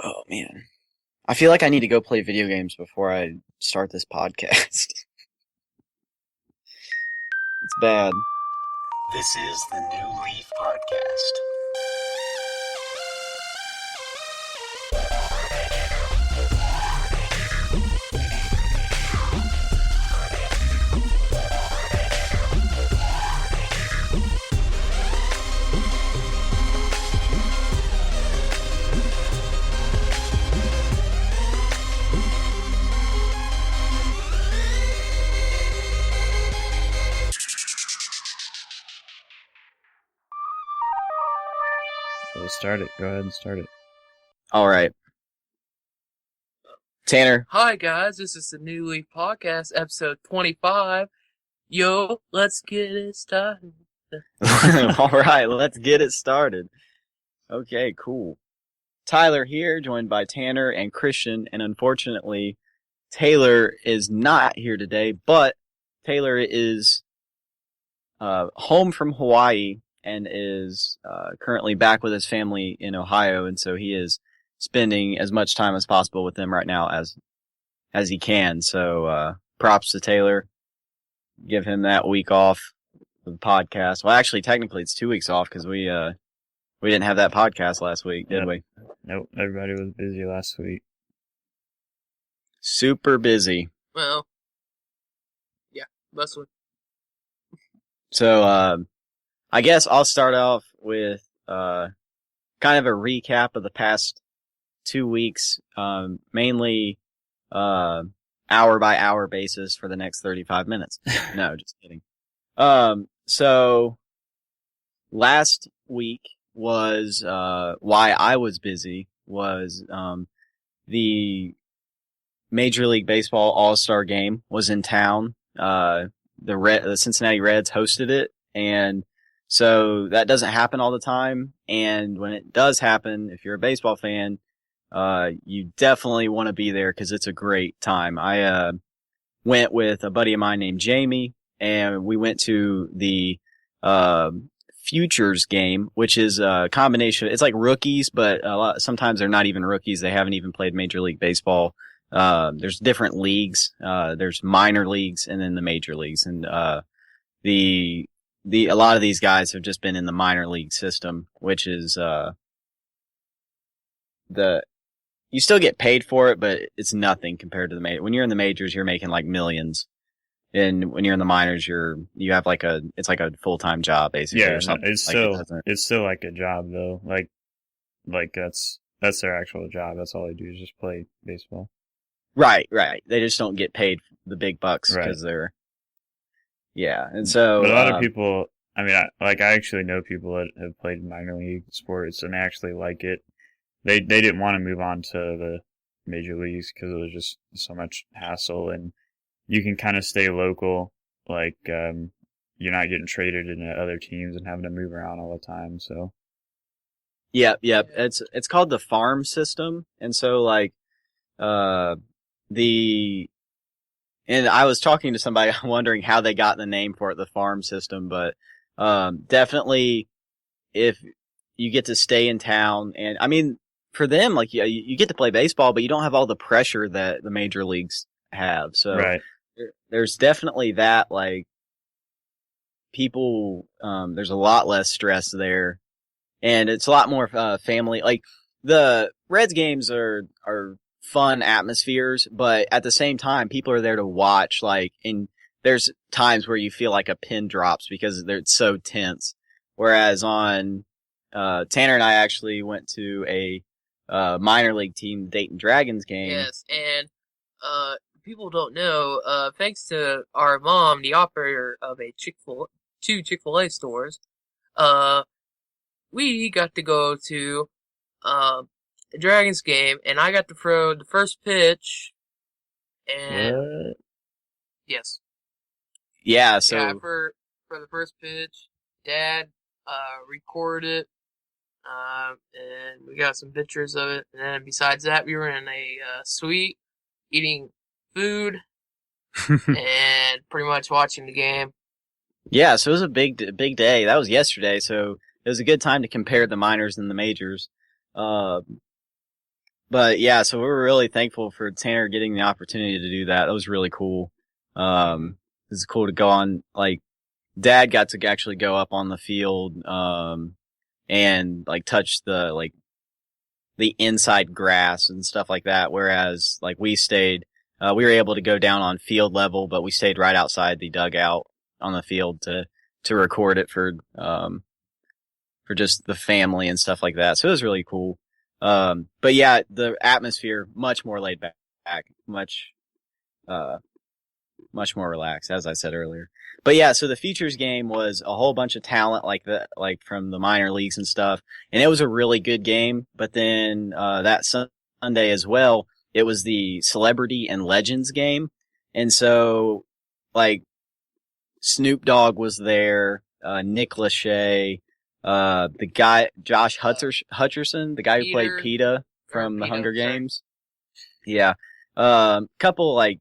Oh, man. I feel like I need to go play video games before I start this podcast. It's bad. This is the New Leaf Podcast. Let's start it. Go ahead and start it. All right. Tanner. Hi guys, this is the New Leaf Podcast, episode 25. Yo, let's get it started. All right, let's get it started. Okay, cool. Tyler here, joined by Tanner and Christian, and unfortunately, Taylor is not here today, but Taylor is home from Hawaii and is currently back with his family in Ohio, and so he is spending as much time as possible with them right now as he can. So props to Taylor. Give him that week off of the podcast. Well, actually, technically, it's 2 weeks off because we didn't have that podcast last week, did we? Nope. Everybody was busy last week. Super busy. Well, yeah, mostly. So I guess I'll start off with kind of a recap of the past 2 weeks, mainly hour by hour basis for the next 35 minutes. No, just kidding. So last week was why I was busy was the Major League Baseball All-Star Game was in town. The Cincinnati Reds hosted it, and so that doesn't happen all the time. And when it does happen, if you're a baseball fan, you definitely want to be there because it's a great time. I went with a buddy of mine named Jamie, and we went to the Futures game, which is a combination. It's like rookies, but sometimes they're not even rookies. They haven't even played Major League Baseball. There's different leagues. There's minor leagues and then the major leagues. And a lot of these guys have just been in the minor league system, which is you still get paid for it, but it's nothing compared to the major. When you're in the majors, you're making like millions. And when you're in the minors, you have it's like a full-time job basically. Yeah, or something. it's like it's still like a job though. Like that's their actual job. That's all they do is just play baseball. Right. They just don't get paid the big bucks because they're, yeah. And so, but a lot of people, I mean, I actually know people that have played minor league sports and they actually like it. They didn't want to move on to the major leagues because it was just so much hassle, and you can kind of stay local. Like, you're not getting traded into other teams and having to move around all the time. So, Yep. It's called the farm system. And so like, and I was talking to somebody wondering how they got the name for it, the farm system, but, definitely if you get to stay in town, and I mean, for them, like, you get to play baseball, but you don't have all the pressure that the major leagues have. So there's definitely that, like, people, there's a lot less stress there, and it's a lot more, family. Like, the Reds games are fun atmospheres, but at the same time, people are there to watch, like, and there's times where you feel like a pin drops because it's so tense. Whereas on, Tanner and I actually went to a, minor league team, Dayton Dragons game. Yes, and, people don't know, thanks to our mom, the operator of two Chick-fil-A stores, we got to go to, the Dragons game, and I got to throw the first pitch, and what? yes. Yeah, so. Yeah, for the first pitch, Dad, recorded it, and we got some pictures of it, and then besides that, we were in a, suite, eating food, and pretty much watching the game. Yeah, so it was a big day. That was yesterday, so it was a good time to compare the minors and the majors. But yeah, so we were really thankful for Tanner getting the opportunity to do that. That was really cool. It was cool to go on, like, Dad got to actually go up on the field, and like touch the inside grass and stuff like that. Whereas like we were able to go down on field level, but we stayed right outside the dugout on the field to record it for just the family and stuff like that. So it was really cool. But yeah, the atmosphere, much more laid back, much more relaxed, as I said earlier. But yeah, so the features game was a whole bunch of talent like from the minor leagues and stuff. And it was a really good game. But then, that Sunday as well, it was the celebrity and legends game. And so, like, Snoop Dogg was there, Nick Lachey, the guy, Josh Hutcherson, the guy who played PETA from the Hunger Games. Yeah. Couple, like,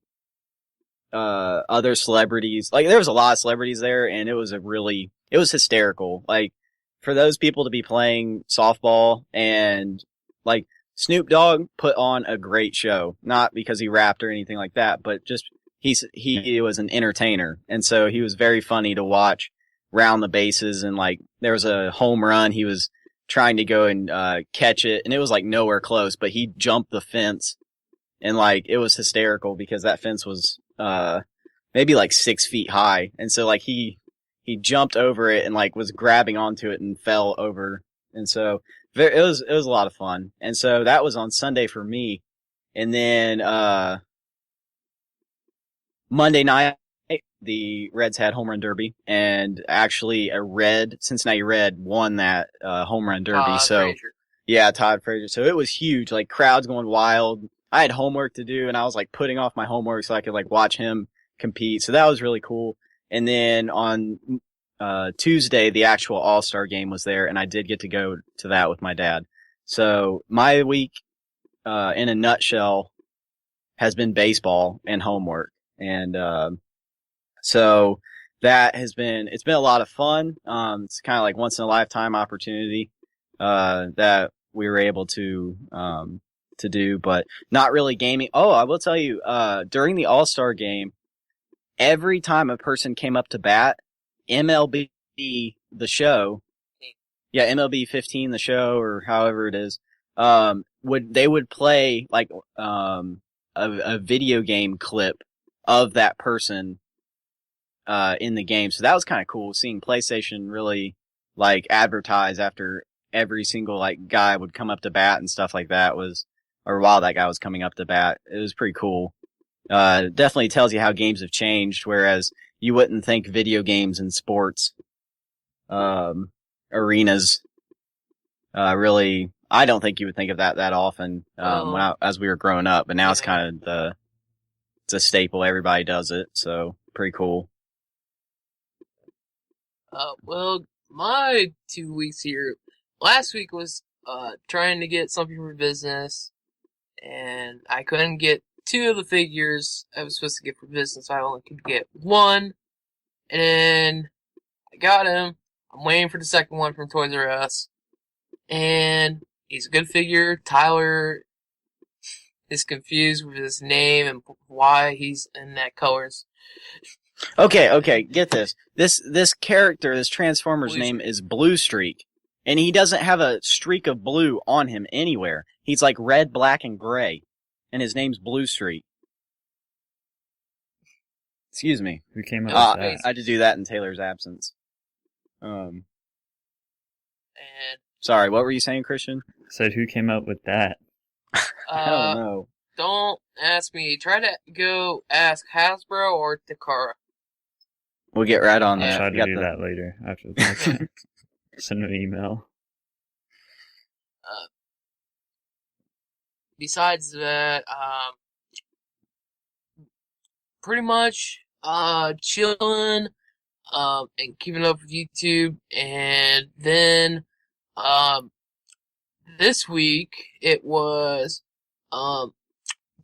other celebrities. Like, there was a lot of celebrities there, and it was hysterical. Like, for those people to be playing softball, and, like, Snoop Dogg put on a great show. Not because he rapped or anything like that, but just, he was an entertainer. And so he was very funny to watch round the bases, and, like, there was a home run. He was trying to go and, catch it, and it was, like, nowhere close, but he jumped the fence. And, like, it was hysterical because that fence was, maybe like 6 feet high. And so, like, he jumped over it and, like, was grabbing onto it and fell over. And so it was a lot of fun. And so that was on Sunday for me. And then, Monday night, the Reds had home run derby, and actually Cincinnati Red won that, home run derby. Frazier. Yeah, Todd Frazier. So it was huge, like, crowds going wild. I had homework to do, and I was, like, putting off my homework so I could, like, watch him compete. So that was really cool. And then on Tuesday, the actual All-Star game was there, and I did get to go to that with my dad. So my week, in a nutshell, has been baseball and homework. And so it's been a lot of fun. It's kind of like once in a lifetime opportunity that we were able to do, but not really gaming. Oh, I will tell you, during the All-Star game, every time a person came up to bat, MLB the show, MLB 15 the show, or however it is, they would play like a video game clip of that person in the game. So that was kind of cool, seeing PlayStation really like advertise after every single like guy would come up to bat and stuff like that, or while that guy was coming up to bat. It was pretty cool. Definitely tells you how games have changed, whereas you wouldn't think video games and sports arenas really, I don't think you would think of that often as we were growing up, but now it's kind of it's a staple. Everybody does it, so pretty cool. Well, my 2 weeks here, last week was trying to get something for business, and I couldn't get 2 of the figures I was supposed to get for business. I only could get 1, and I got him. I'm waiting for the second one from Toys R Us, and he's a good figure. Tyler is confused with his name and why he's in that colors. Okay, get this. This character, this Transformer's name is Blue Streak, and he doesn't have a streak of blue on him anywhere. He's like red, black, and gray, and his name's Blue Streak. Excuse me. Who came up with that? I had to do that in Taylor's absence. And sorry, what were you saying, Christian? Said who came up with that? I don't know. Don't ask me. Try to go ask Hasbro or Takara. We'll get right on that. I'll try to do that later after the podcast. Send an email. Besides that, pretty much chilling and keeping up with YouTube. And then this week it was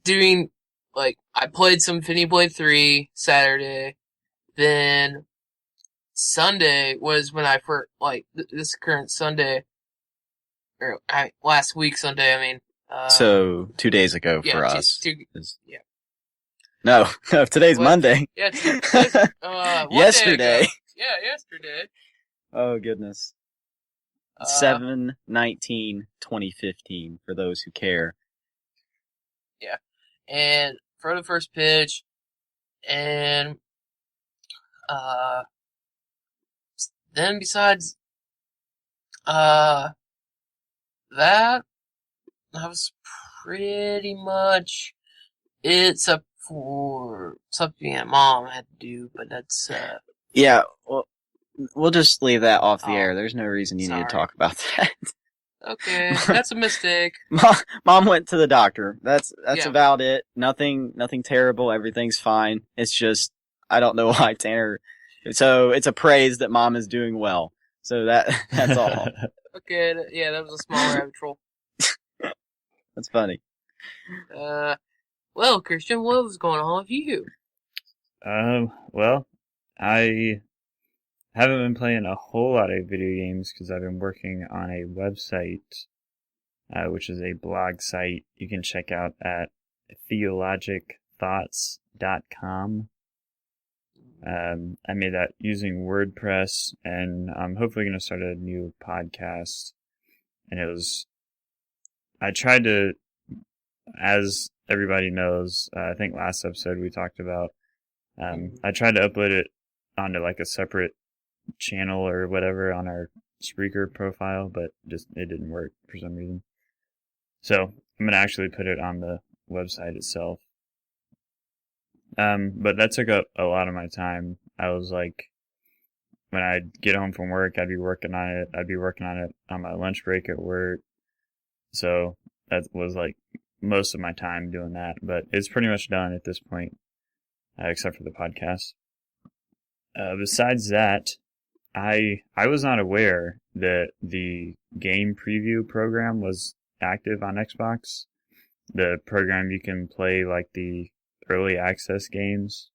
doing, like, I played some Infinity Blade 3 Saturday. Then Sunday was when I first, like, this current Sunday, or last week Sunday, I mean, So 2 days ago yeah, for us. Yeah. No, today's What? Monday. Yeah, one Yesterday. day ago. Yeah, yesterday. Oh goodness. Uh, 7/19/2015 for those who care. Yeah. And for the first pitch, and then besides that was pretty much it, except for something that Mom had to do, but that's Yeah, well, we'll just leave that off the Oh, air. There's no reason you need to sorry. talk about that. okay. That's a mistake. Mom went to the doctor. That's Yeah. about it. Nothing terrible. Everything's fine. It's just I don't know why Tanner. So it's a praise that Mom is doing well. So that's all. Okay, yeah, that was a small rabbit troll. That's funny. Well, Christian, what was going on with you? Well, I haven't been playing a whole lot of video games because I've been working on a website, which is a blog site you can check out at theologicthoughts.com. I made that using WordPress, and I'm hopefully going to start a new podcast. And I tried to, as everybody knows, I think last episode we talked about, I tried to upload it onto like a separate channel or whatever on our Spreaker profile, but just it didn't work for some reason. So I'm going to actually put it on the website itself. But that took up a lot of my time. I was like, when I'd get home from work, I'd be working on it. I'd be working on it on my lunch break at work. So that was like most of my time doing that. But it's pretty much done at this point, except for the podcast. Besides that, I was not aware that the game preview program was active on Xbox. The program you can play like the early access games.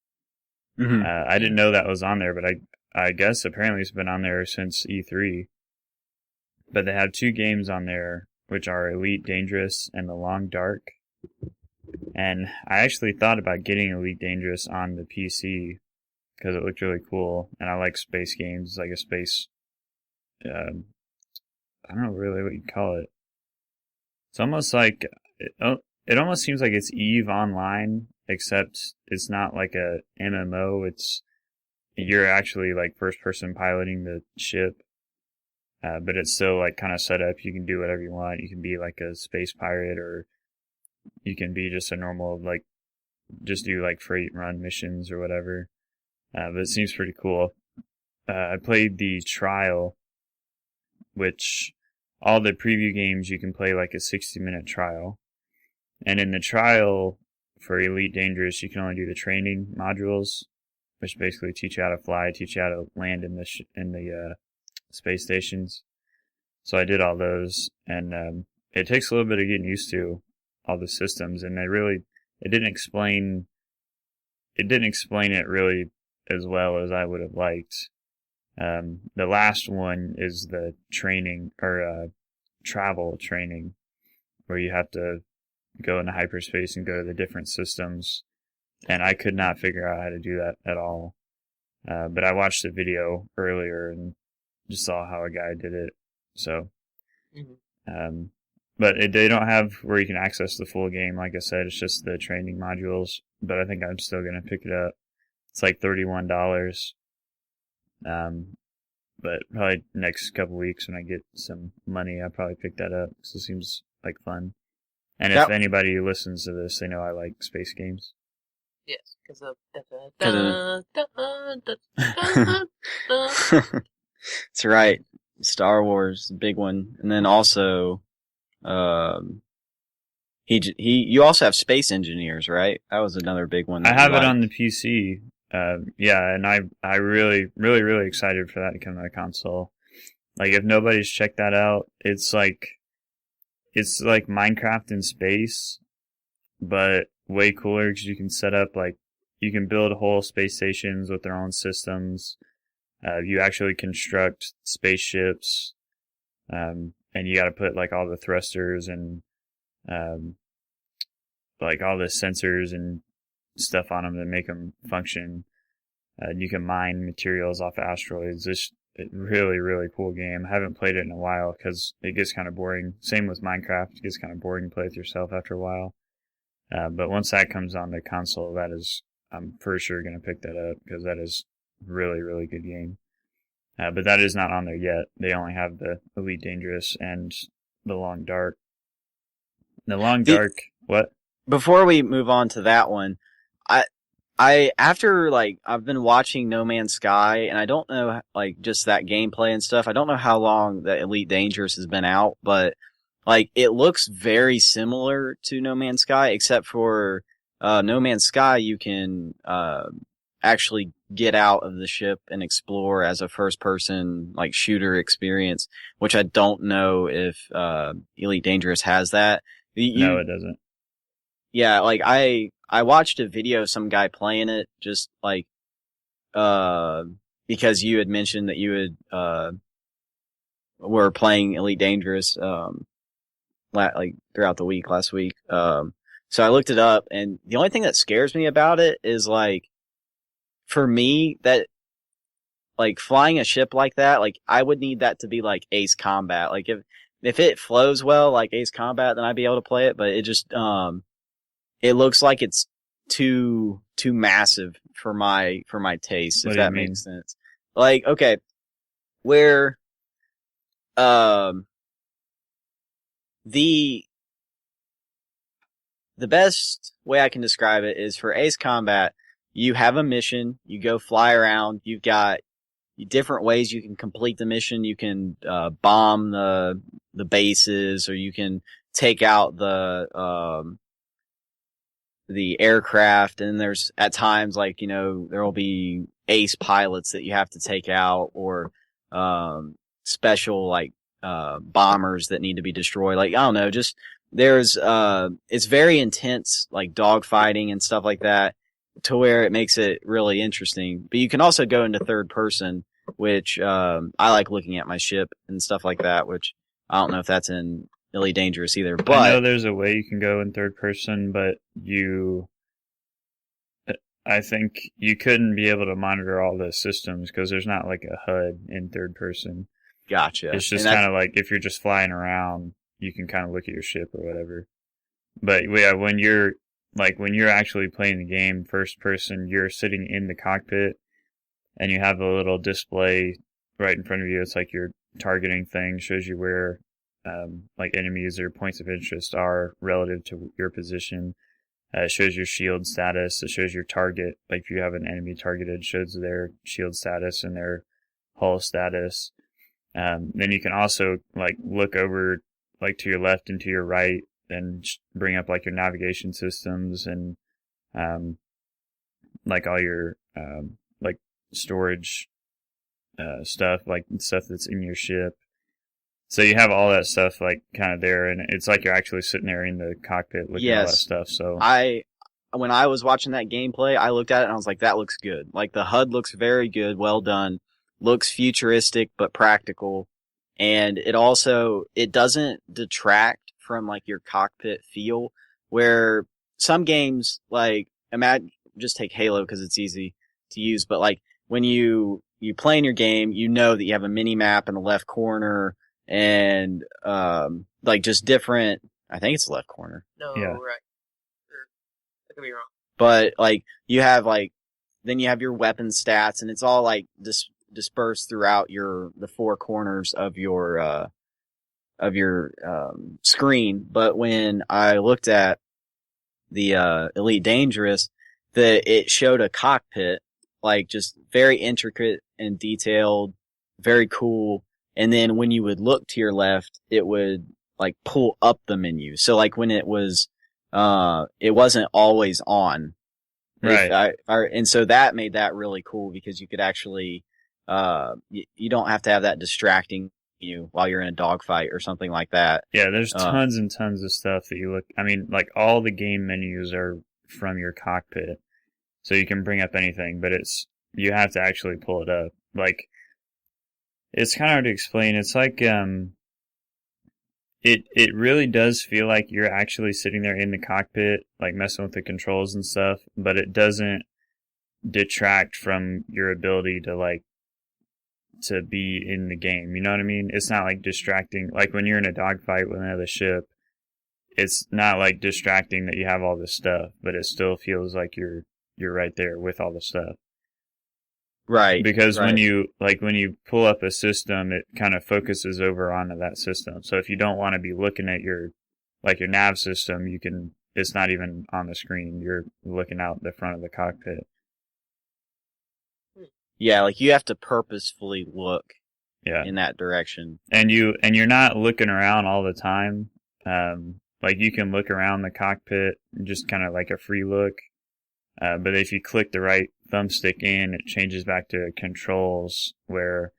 Mm-hmm. I didn't know that was on there, but I guess apparently it's been on there since E3. But they have 2 games on there, which are Elite Dangerous and The Long Dark. And I actually thought about getting Elite Dangerous on the PC because it looked really cool, and I like space games, like a space, I don't know really what you call it. It's almost like, it almost seems like it's EVE Online, except it's not like a MMO, you're actually like first person piloting the ship, but it's still like kind of set up, you can do whatever you want, you can be like a space pirate, or you can be just a normal, like, just do like freight run missions or whatever. But it seems pretty cool. I played the trial, which all the preview games you can play like a 60-minute trial. And in the trial for Elite Dangerous, you can only do the training modules, which basically teach you how to fly, teach you how to land in the space stations. So I did all those, and it takes a little bit of getting used to all the systems, and it didn't explain it really as well as I would have liked. The last one is the training, or travel training, where you have to go into hyperspace and go to the different systems, and I could not figure out how to do that at all. But I watched the video earlier and just saw how a guy did it. So, but they don't have where you can access the full game. Like I said, it's just the training modules. But I think I'm still gonna pick it up. It's like $31. But probably next couple weeks when I get some money, I'll probably pick that up because it seems like fun. And if anybody listens to this, they know I like space games. Yes, because of That's right. Star Wars, big one. And then also, you also have Space Engineers, right? That was another big one. I have it on the PC. Yeah, and I really, really, really excited for that to come to the console. Like, if nobody's checked that out, it's like Minecraft in space, but way cooler because you can set up, like, you can build whole space stations with their own systems. You actually construct spaceships, and you gotta put, like, all the thrusters and like all the sensors and stuff on them that make them function. You can mine materials off asteroids. It's a really, really cool game. I haven't played it in a while because it gets kind of boring. Same with Minecraft. It gets kind of boring to play with yourself after a while. But once that comes on the console, I'm for sure going to pick that up because that is really, really good game. But that is not on there yet. They only have the Elite Dangerous and the Long Dark. The Long Dark, what? Before we move on to that one, after I've been watching No Man's Sky, and I don't know just that gameplay and stuff. I don't know how long the Elite Dangerous has been out, but it looks very similar to No Man's Sky, except for No Man's Sky you can actually get out of the ship and explore as a first person shooter experience, which I don't know if Elite Dangerous has that. No, it doesn't. Yeah, I watched a video of some guy playing it just because you had mentioned that you had were playing Elite Dangerous throughout the week last week. So I looked it up, and the only thing that scares me about it is for me that flying a ship like that, I would need that to be Ace Combat. If it flows well like Ace Combat, then I'd be able to play it, but it just it looks like it's too massive for my taste, if that makes sense. Okay, where the best way I can describe it is for Ace Combat, you have a mission, you go fly around, you've got different ways you can complete the mission. You can bomb the bases, or you can take out the aircraft, and there's at times there will be ace pilots that you have to take out, or special bombers that need to be destroyed. I don't know, just there's it's very intense dogfighting and stuff like that, to where it makes it really interesting. But you can also go into third person, which I like looking at my ship and stuff like that, which I don't know if that's in Elite Dangerous either. But I know there's a way you can go in third person, but I think you couldn't be able to monitor all the systems because there's not a HUD in third person. Gotcha. It's just kind of if you're just flying around, you can kind of look at your ship or whatever. But yeah, when you're actually playing the game first person, you're sitting in the cockpit and you have a little display right in front of you. It's your targeting thing, shows you where enemies or points of interest are relative to your position. It shows your shield status. It shows your target. If you have an enemy targeted, it shows their shield status and their hull status. Then you can also look over to your left and to your right and bring up your navigation systems and all your storage stuff, stuff that's in your ship. So you have all that stuff kind of there, and it's you're actually sitting there in the cockpit looking at all that stuff. So when I was watching that gameplay, I looked at it and I was like, that looks good. The HUD looks very good, well done, looks futuristic but practical, and it doesn't detract from your cockpit feel, where some games just take Halo because it's easy to use, but when you play in your game, you know that you have a mini map in the left corner, and just different. I think it's the left corner. No, yeah. Right. I could be wrong. But you have then you have your weapon stats, and it's all dispersed throughout the four corners of your screen. But when I looked at the Elite Dangerous, it showed a cockpit, just very intricate and detailed, very cool. And then when you would look to your left, it would pull up the menu. So when it was, it wasn't always on. Right. And so that made that really cool, because you could actually, you don't have to have that distracting you while you're in a dogfight or something like that. Yeah, there's tons and tons of stuff that you look. I mean, all the game menus are from your cockpit, so you can bring up anything, but you have to actually pull it up. It's kind of hard to explain. It's it really does feel like you're actually sitting there in the cockpit, like messing with the controls and stuff, but it doesn't detract from your ability to like to be in the game. You know what I mean? It's not like distracting. Like when you're in a dogfight with another ship, it's not like distracting that you have all this stuff, but it still feels like you're right there with all the stuff. Right. Because right. when you pull up a system, it kind of focuses over onto that system. So if you don't want to be looking at your nav system, it's not even on the screen. You're looking out the front of the cockpit. Yeah, like you have to purposefully look Yeah. in that direction. And you're not looking around all the time. Like you can look around the cockpit, just kind of like a free look. But if you click the right thumbstick in, it changes back to controls where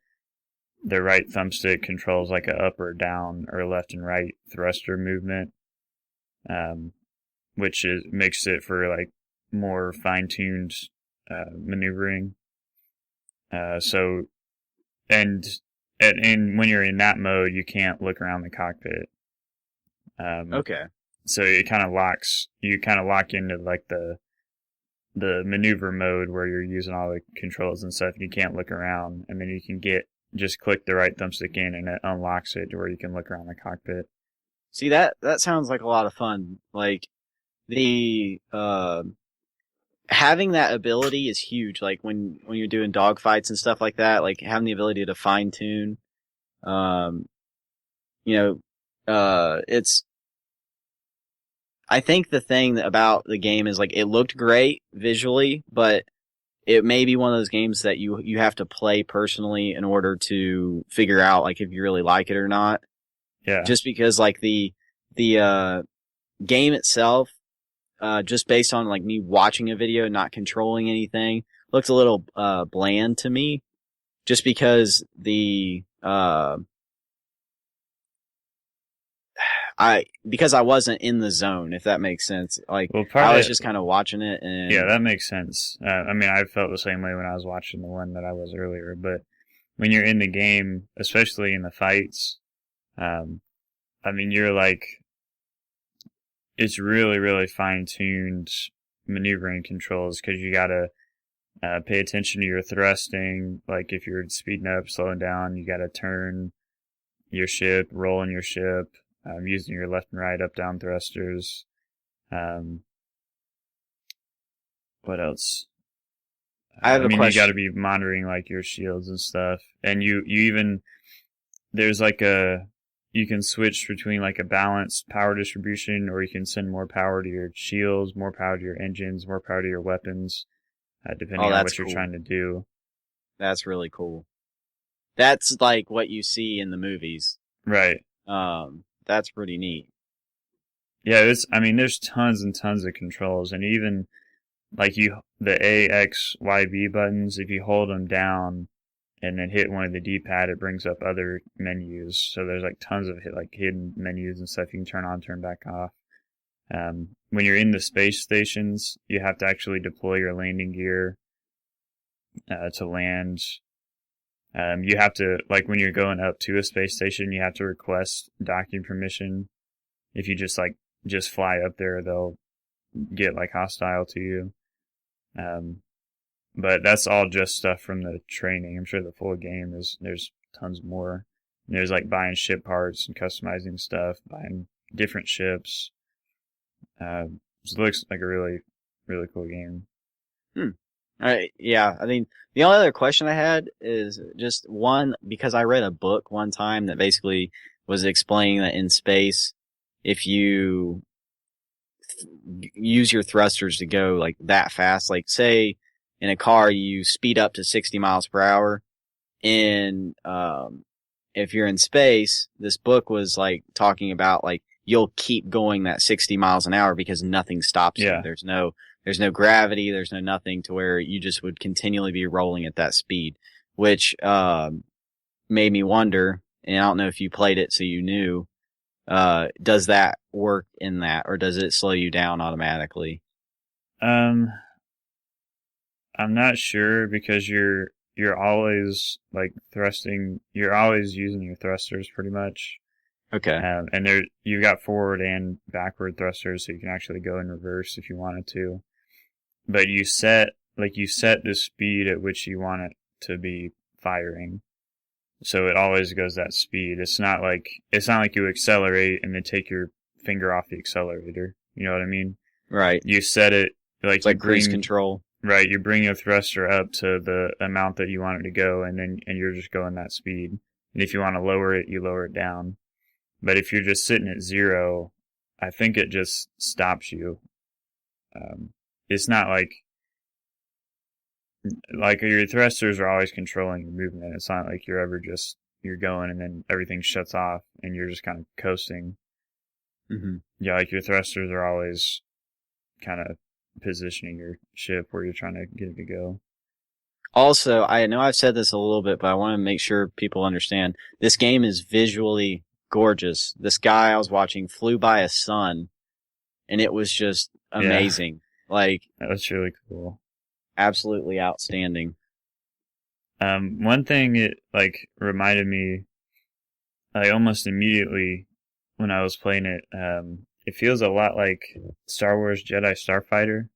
the right thumbstick controls like a up or down or left and right thruster movement, which makes it for like more fine-tuned maneuvering. So and when you're in that mode, you can't look around the cockpit. Okay. So it kind of locks. You kind of lock into like the maneuver mode where you're using all the controls and stuff. You can't look around, and then you can just click the right thumbstick in, and it unlocks it to where you can look around the cockpit. See, that sounds like a lot of fun. Like the having that ability is huge. Like when you're doing dogfights and stuff like that, like having the ability to fine tune. It's. I think the thing about the game is like it looked great visually, but it may be one of those games that you have to play personally in order to figure out like if you really like it or not. Yeah. Just because like the game itself, just based on like me watching a video and not controlling anything, looks a little bland to me. Just because because I wasn't in the zone, if that makes sense. Like, I was just kind of watching it, and yeah, that makes sense. I mean, I felt the same way when I was watching the one that I was earlier. But when you're in the game, especially in the fights, I mean, you're like, it's really, really fine-tuned maneuvering controls because you gotta pay attention to your thrusting. Like, if you're speeding up, slowing down, you gotta turn your ship, rolling your ship. Using your left and right up down thrusters. What else? I mean, you got to be monitoring like your shields and stuff, and you even there's like you can switch between like a balanced power distribution, or you can send more power to your shields, more power to your engines, more power to your weapons, depending on what you're trying to do. That's really cool. That's like what you see in the movies, right? That's pretty neat. Yeah, there's tons and tons of controls, and even like the A, X, Y, B buttons, if you hold them down and then hit one of the D-pad, it brings up other menus. So there's like tons of hidden menus and stuff you can turn on, turn back off. When you're in the space stations, you have to actually deploy your landing gear to land. You have to, like when you're going up to a space station, you have to request docking permission. If you just fly up there, they'll get like hostile to you. But that's all just stuff from the training. I'm sure the full game there's tons more. And there's like buying ship parts and customizing stuff, buying different ships. So it looks like a really, really cool game. Yeah, I mean, the only other question I had is just one, because I read a book one time that basically was explaining that in space, if you use your thrusters to go like that fast, like say in a car you speed up to 60 miles per hour, and if you're in space, this book was like talking about like you'll keep going that 60 miles an hour because nothing stops you. There's no gravity, there's no nothing to where you just would continually be rolling at that speed, which made me wonder, and I don't know if you played it so you knew, does that work in that, or does it slow you down automatically? I'm not sure, because you're always like thrusting, you're always using your thrusters pretty much. Okay. And you've got forward and backward thrusters, so you can actually go in reverse if you wanted to. But you set the speed at which you want it to be firing. So it always goes that speed. It's not like you accelerate and then take your finger off the accelerator. You know what I mean? Right. You set it It's like cruise control. Right, you bring your thruster up to the amount that you want it to go, and you're just going that speed. And if you want to lower it, you lower it down. But if you're just sitting at 0, I think it just stops you. It's not like your thrusters are always controlling your movement. It's not like you're going and then everything shuts off and you're just kind of coasting. Mm-hmm. Yeah, like your thrusters are always kind of positioning your ship where you're trying to get it to go. Also, I know I've said this a little bit, but I want to make sure people understand. This game is visually gorgeous. This guy I was watching flew by a sun, and it was just amazing. Yeah. Like, that's really cool. Absolutely outstanding. One thing it reminded me, almost immediately when I was playing it, it feels a lot like Star Wars Jedi Starfighter.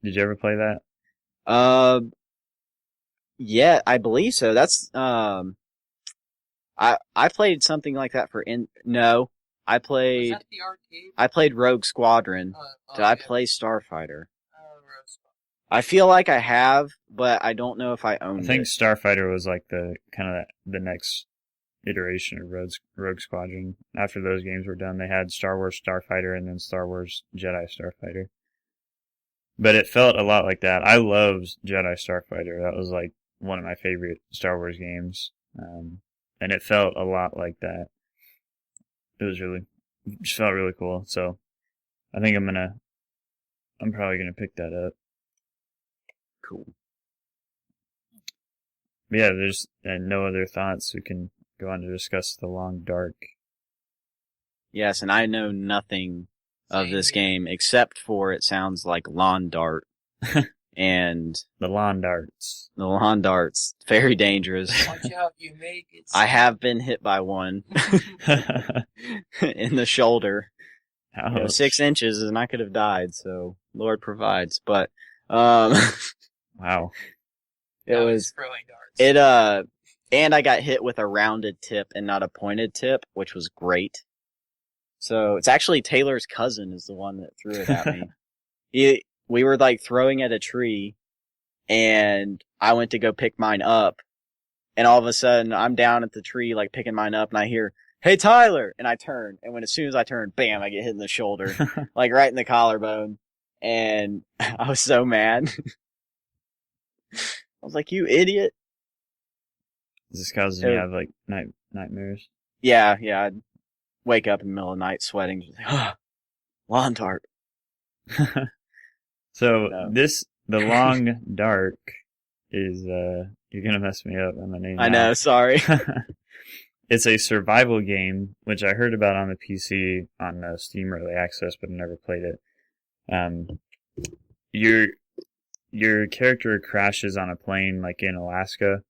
Did you ever play that? Yeah, I believe so. That's I played something like that no. I played Was that the arcade? I played Rogue Squadron. Did I play Starfighter? I feel like I have, but I don't know if I owned it. I think Starfighter was like the next iteration of Rogue Squadron. After those games were done, they had Star Wars Starfighter and then Star Wars Jedi Starfighter. But it felt a lot like that. I loved Jedi Starfighter. That was like one of my favorite Star Wars games. And it felt a lot like that. It just felt really cool. So I think I'm probably gonna pick that up. Cool. But yeah, there's no other thoughts. We can go on to discuss The Long Dark. Yes, and I know nothing of this game except for it sounds like lawn dart. And the lawn darts. The lawn darts. Very dangerous. Watch out, you may get I have been hit by one in the shoulder. 6 inches and I could have died, so Lord provides. But wow. It was throwing darts. And I got hit with a rounded tip and not a pointed tip, which was great. So it's actually Taylor's cousin is the one that threw it at me. We were throwing at a tree, and I went to go pick mine up, and all of a sudden I'm down at the tree picking mine up, and I hear, "Hey Tyler!" And I turn, and as soon as I turn, bam! I get hit in the shoulder, right in the collarbone, and I was so mad. I was like, "You idiot!" Is this causing you have nightmares? Yeah. I'd wake up in the middle of the night sweating, just lawn dart. So the Long Dark is you're gonna mess me up on the name. I know, sorry. It's a survival game, which I heard about on the PC on Steam Early Access, but I never played it. Your character crashes on a plane in Alaska,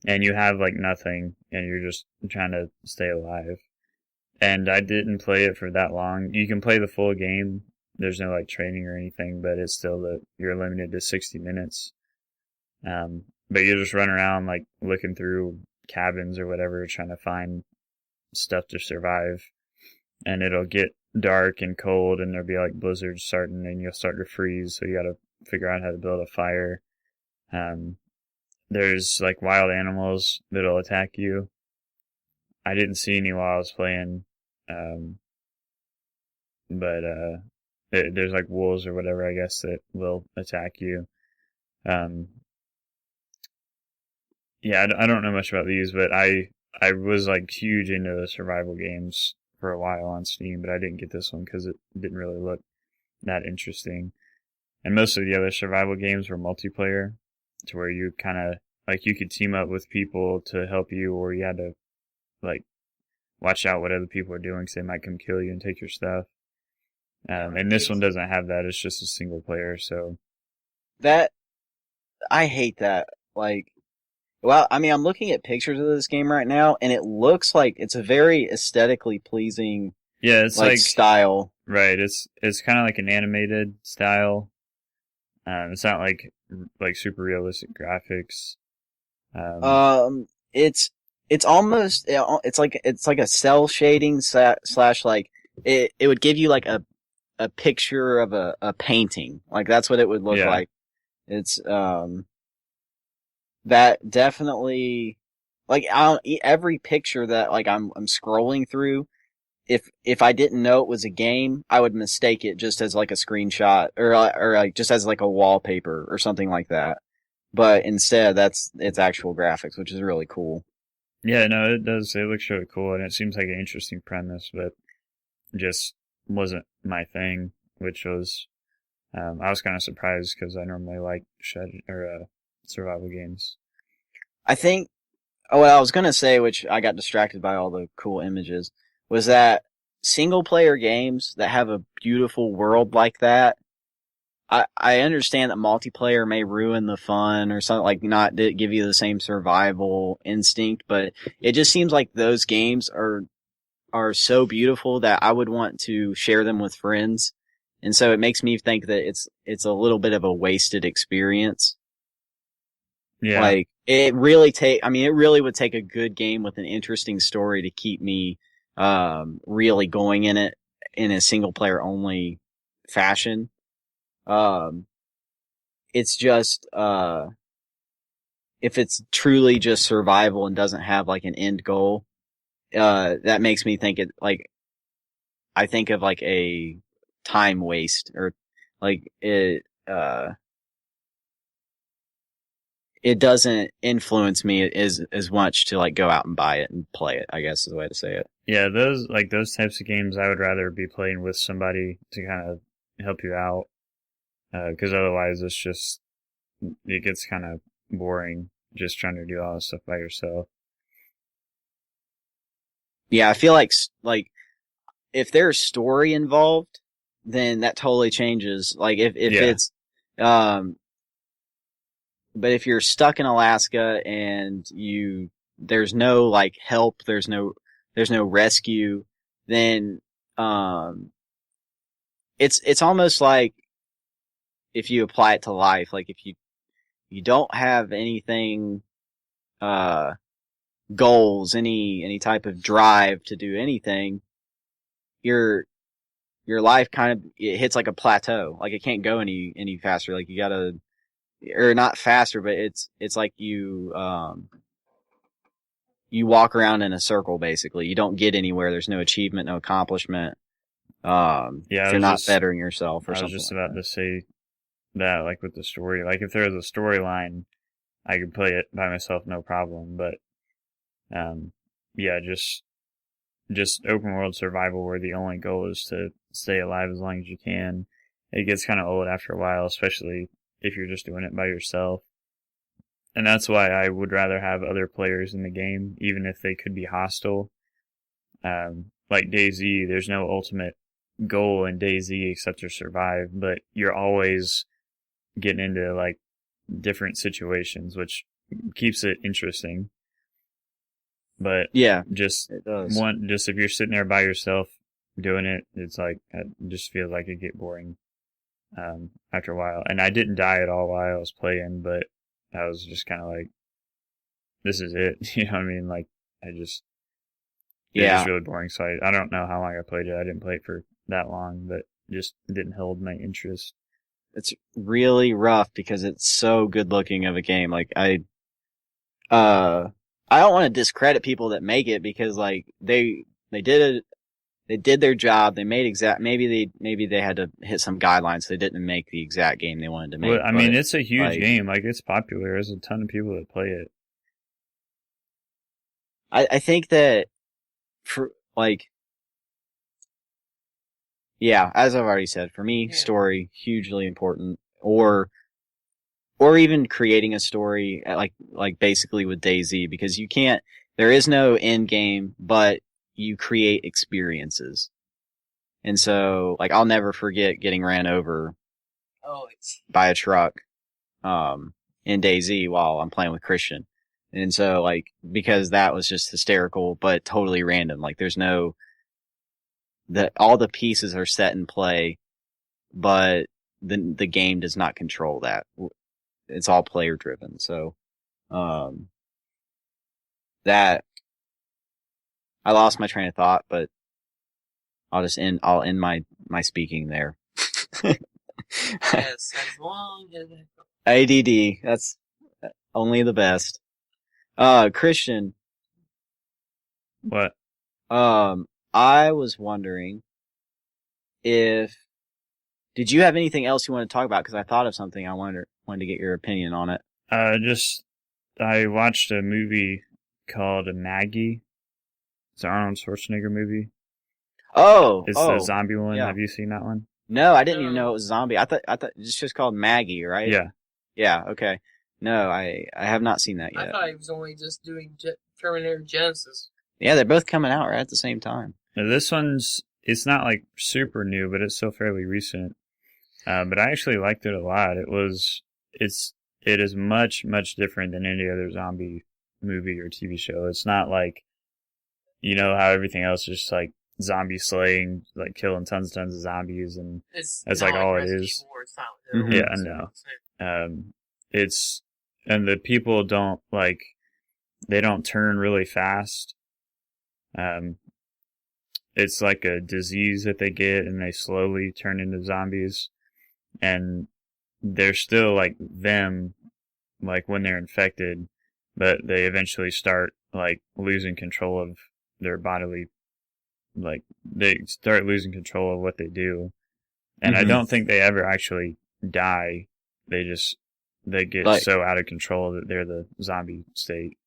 and you have nothing, and you're just trying to stay alive. And I didn't play it for that long. You can play the full game. There's no training or anything, but it's still that you're limited to 60 minutes. But you just run around looking through cabins or whatever, trying to find stuff to survive. And it'll get dark and cold, and there'll be blizzards starting, and you'll start to freeze. So you got to figure out how to build a fire. There's wild animals that'll attack you. I didn't see any while I was playing, but there's wolves or whatever, I guess, that will attack you. Yeah, I don't know much about these, but I was huge into the survival games for a while on Steam, but I didn't get this one because it didn't really look that interesting. And most of the other survival games were multiplayer, to where you kind of you could team up with people to help you, or you had to watch out what other people are doing because they might come kill you and take your stuff. And this one doesn't have that. It's just a single player, so. That, I hate that. Well, I mean, I'm looking at pictures of this game right now, and it looks like it's a very aesthetically pleasing, Yeah, it's like style. right. It's kind of like an animated style. It's not like super realistic graphics. It's almost it's like a cell shading slash like it would give you like a picture of a painting. Like that's what it would look Yeah. like. It's that definitely like every picture that like I'm scrolling through. If I didn't know it was a game, I would mistake it just as like a screenshot or like just as like a wallpaper or something like that. But instead, it's actual graphics, which is really cool. Yeah, no, it does. It looks really cool, and it seems like an interesting premise, but just wasn't my thing. Which was, I was kind of surprised because I normally like survival games. I think what I was gonna say, which I got distracted by all the cool images, was that single player games that have a beautiful world like that. I understand that multiplayer may ruin the fun or something, like not give you the same survival instinct, but it just seems like those games are so beautiful that I would want to share them with friends. And so it makes me think that it's a little bit of a wasted experience. Yeah. Like it really would take a good game with an interesting story to keep me really going in it in a single player only fashion. It's just if it's truly just survival and doesn't have like an end goal, that makes me think I think of like a time waste or like it doesn't influence me as much to like go out and buy it and play it, I guess is the way to say it. Yeah, those types of games I would rather be playing with somebody to kind of help you out. Because otherwise it gets kind of boring just trying to do all this stuff by yourself. Yeah, I feel like if there's story involved, then that totally changes. Like if it's but if you're stuck in Alaska and there's no like help, there's no rescue, then it's almost like if you apply it to life, like if you don't have anything goals, any type of drive to do anything, your life kind of it hits like a plateau. Like it can't go any faster. Like you gotta, or not faster, but it's like you walk around in a circle basically. You don't get anywhere. There's no achievement, no accomplishment. If you're not bettering yourself or something. I was just about to say that, like with the story, like if there was a storyline, I could play it by myself, no problem. But, yeah, just open world survival where the only goal is to stay alive as long as you can. It gets kind of old after a while, especially if you're just doing it by yourself. And that's why I would rather have other players in the game, even if they could be hostile. Like DayZ, there's no ultimate goal in DayZ except to survive, but you're always getting into like different situations, which keeps it interesting. But yeah, just it does. just if you're sitting there by yourself doing it, it's like it just feels like it get boring after a while. And I didn't die at all while I was playing, but I was just kind of like, this is it. You know what I mean? Like it's just really boring. So I don't know how long I played it. I didn't play it for that long, but just didn't hold my interest. It's really rough because it's so good looking of a game. Like I don't want to discredit people that make it because like they did their job. They made maybe they had to hit some guidelines. So they didn't make the exact game they wanted to make. Well, I mean, it's a huge game. Like it's popular. There's a ton of people that play it. I think that for like, yeah, as I've already said, for me, story hugely important, or even creating a story like basically with DayZ, because there is no end game, but you create experiences. And so like I'll never forget getting ran over by a truck in DayZ while I'm playing with Christian. And so, like, because that was just hysterical, but totally random. Like, there's no, all the pieces are set in play, but the game does not control that. It's all player driven. So, that, I lost my train of thought, but I'll end my speaking there. Yes, as long as ADD, that's only the best. Christian, What? I was wondering did you have anything else you want to talk about? Because I thought of something I wanted to get your opinion on it. I watched a movie called Maggie. It's an Arnold Schwarzenegger movie. It's the zombie one. Yeah. Have you seen that one? No, I didn't even know it was zombie. I thought it's just called Maggie, right? Yeah. Yeah, okay. No, I have not seen that I yet. thought he was only just doing Terminator Genesis. Yeah, they're both coming out right at the same time. Now, this it's not like super new, but it's still fairly recent. But I actually liked it a lot. It is much, much different than any other zombie movie or TV show. It's not like, you know, how everything else is just like zombie slaying, like killing tons and tons of zombies, and that's like all it is. Yeah, I know. And the people they don't turn really fast. It's like a disease that they get, and they slowly turn into zombies. And they're still like them, like when they're infected, but they eventually start like losing control of their bodily, like they start losing control of what they do. And I don't think they ever actually die. They get so out of control that they're the zombie state.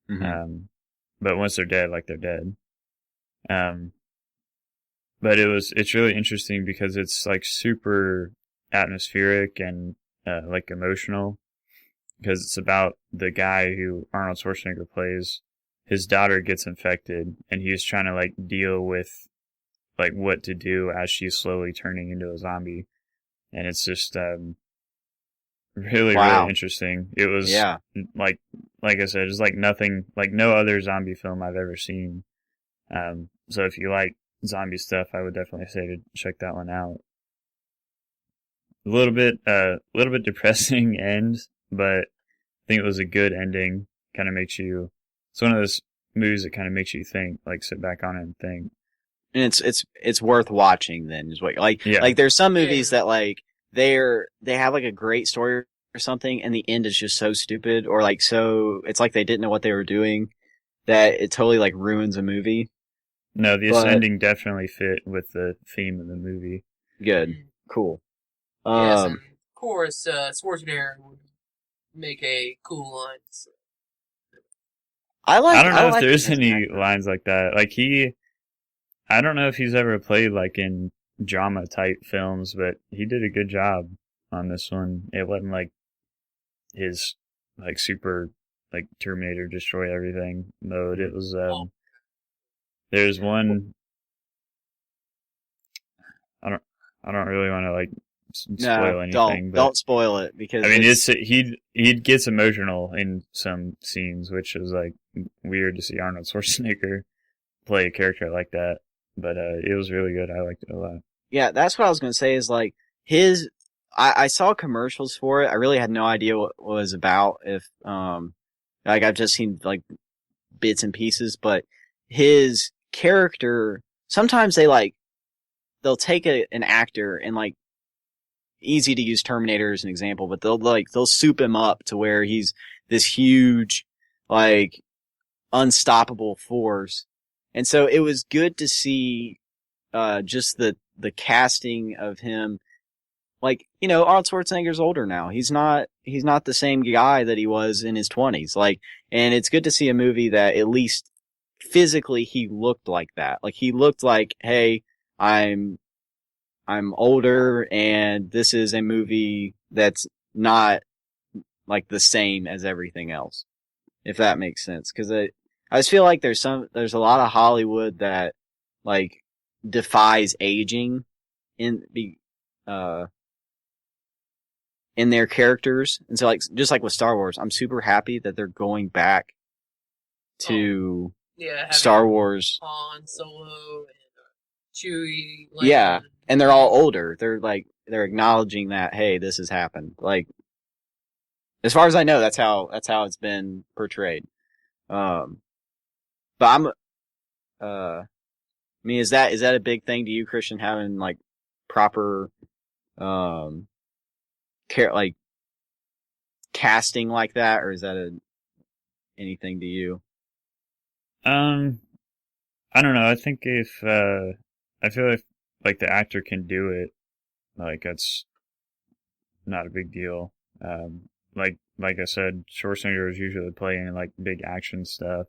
But once they're dead, like they're dead. But it's really interesting because it's like super atmospheric and like emotional, because it's about the guy who Arnold Schwarzenegger plays. His daughter gets infected, and he's trying to like deal with like what to do as she's slowly turning into a zombie, and it's just really interesting. It was like I said, it's like nothing, like no other zombie film I've ever seen. So if you like zombie stuff, I would definitely say to check that one out. A little bit depressing end, but I think it was a good ending. Kind of makes you, it's one of those movies that kind of makes you think, like sit back on it and think. And it's worth watching then, is what, like there's some movies that like they have like a great story or something, and the end is just so stupid, or like so it's like they didn't know what they were doing, that it totally like ruins a movie. No, this ending definitely fit with the theme of the movie. Good. Cool. Yes, and of course, Schwarzenegger would make a cool line. So. I don't know if there's any lines like that. Like I don't know if he's ever played like in drama type films, but he did a good job on this one. It wasn't like his like super like Terminator destroy everything mode. It was there's one. I don't really want to like spoil anything. Don't spoil it, because I mean he gets emotional in some scenes, which is like weird to see Arnold Schwarzenegger play a character like that. But it was really good. I liked it a lot. Yeah, that's what I was gonna say. Is like I saw commercials for it. I really had no idea what it was about. If like I've just seen like bits and pieces, but his character, sometimes they'll take an actor and like, easy to use Terminator as an example, but they'll soup him up to where he's this huge, like, unstoppable force. And so it was good to see just the casting of him. Like, you know, Arnold Schwarzenegger's older now. He's not the same guy that he was in his 20s. Like, and it's good to see a movie that at least physically he looked like that. Like, he looked like, hey, I'm older, and this is a movie that's not like the same as everything else, if that makes sense. Because I just feel like there's a lot of Hollywood that like defies aging in their characters. And so, like, just like with Star Wars, I'm super happy that they're going back to having Star Wars. Han, Solo, and Chewie. Yeah, and they're all older. They're acknowledging that, hey, this has happened. Like, as far as I know, that's how it's been portrayed. But I mean, is that a big thing to you, Christian, having like proper, like casting like that, or is that anything to you? I don't know. I think if I feel like the actor can do it, like that's not a big deal. Like I said, Schwarzenegger is usually playing like big action stuff.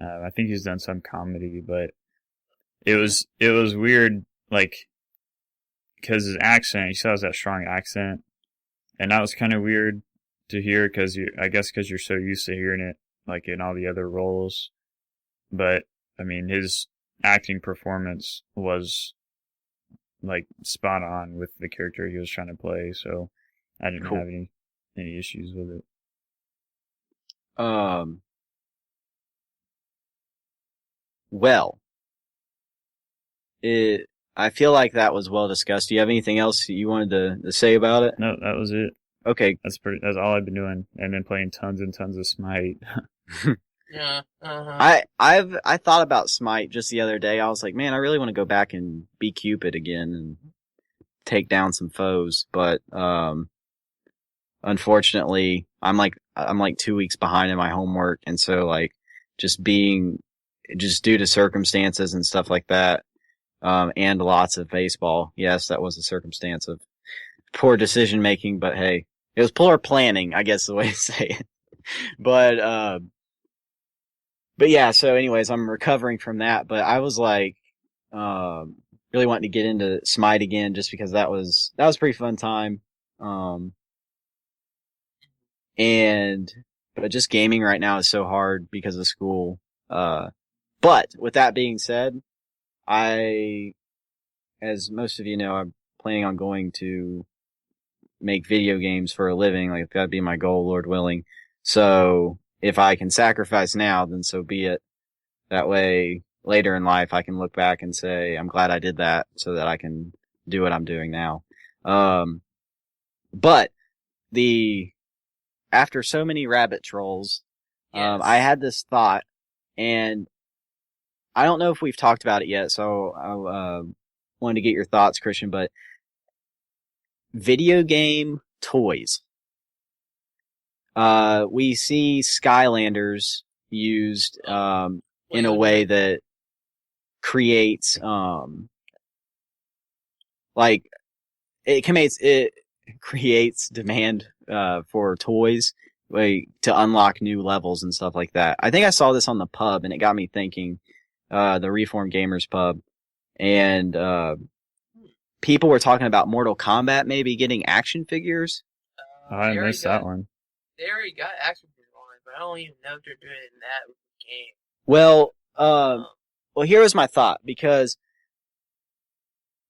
I think he's done some comedy, but it was weird, like, because his accent, he still has that strong accent, and that was kind of weird to hear because I guess because you're so used to hearing it like in all the other roles. But I mean, his acting performance was like spot on with the character he was trying to play, so I didn't have any issues with it. Well, I feel like that was well discussed. Do you have anything else you wanted to say about it? No, that was it. Okay. That's all I've been doing, and then playing tons and tons of Smite. Yeah. Uh-huh. I thought about Smite just the other day. I was like, man, I really want to go back and be Cupid again and take down some foes, but unfortunately, I'm like 2 weeks behind in my homework, and so like just due to circumstances and stuff like that, and lots of baseball. Yes, that was a circumstance of poor decision making, but hey, it was poor planning, I guess the way to say it. But yeah, so anyways, I'm recovering from that, but I was like, really wanting to get into Smite again just because that was a pretty fun time. But just gaming right now is so hard because of school. But with that being said, as most of you know, I'm planning on going to make video games for a living. Like, that'd be my goal, Lord willing. So if I can sacrifice now, then so be it. That way, later in life, I can look back and say, I'm glad I did that so that I can do what I'm doing now. But after so many rabbit trolls, Yes. I had this thought, and I don't know if we've talked about it yet, so I wanted to get your thoughts, Christian, but video game toys. We see Skylanders used in a way that creates like it creates demand for toys, like, to unlock new levels and stuff like that. I think I saw this on the pub, and it got me thinking. The Reform Gamers pub, and people were talking about Mortal Kombat maybe getting action figures. I missed that one. They already got action figures on it, but I don't even know if they're doing that with the game. Well, here was my thought, because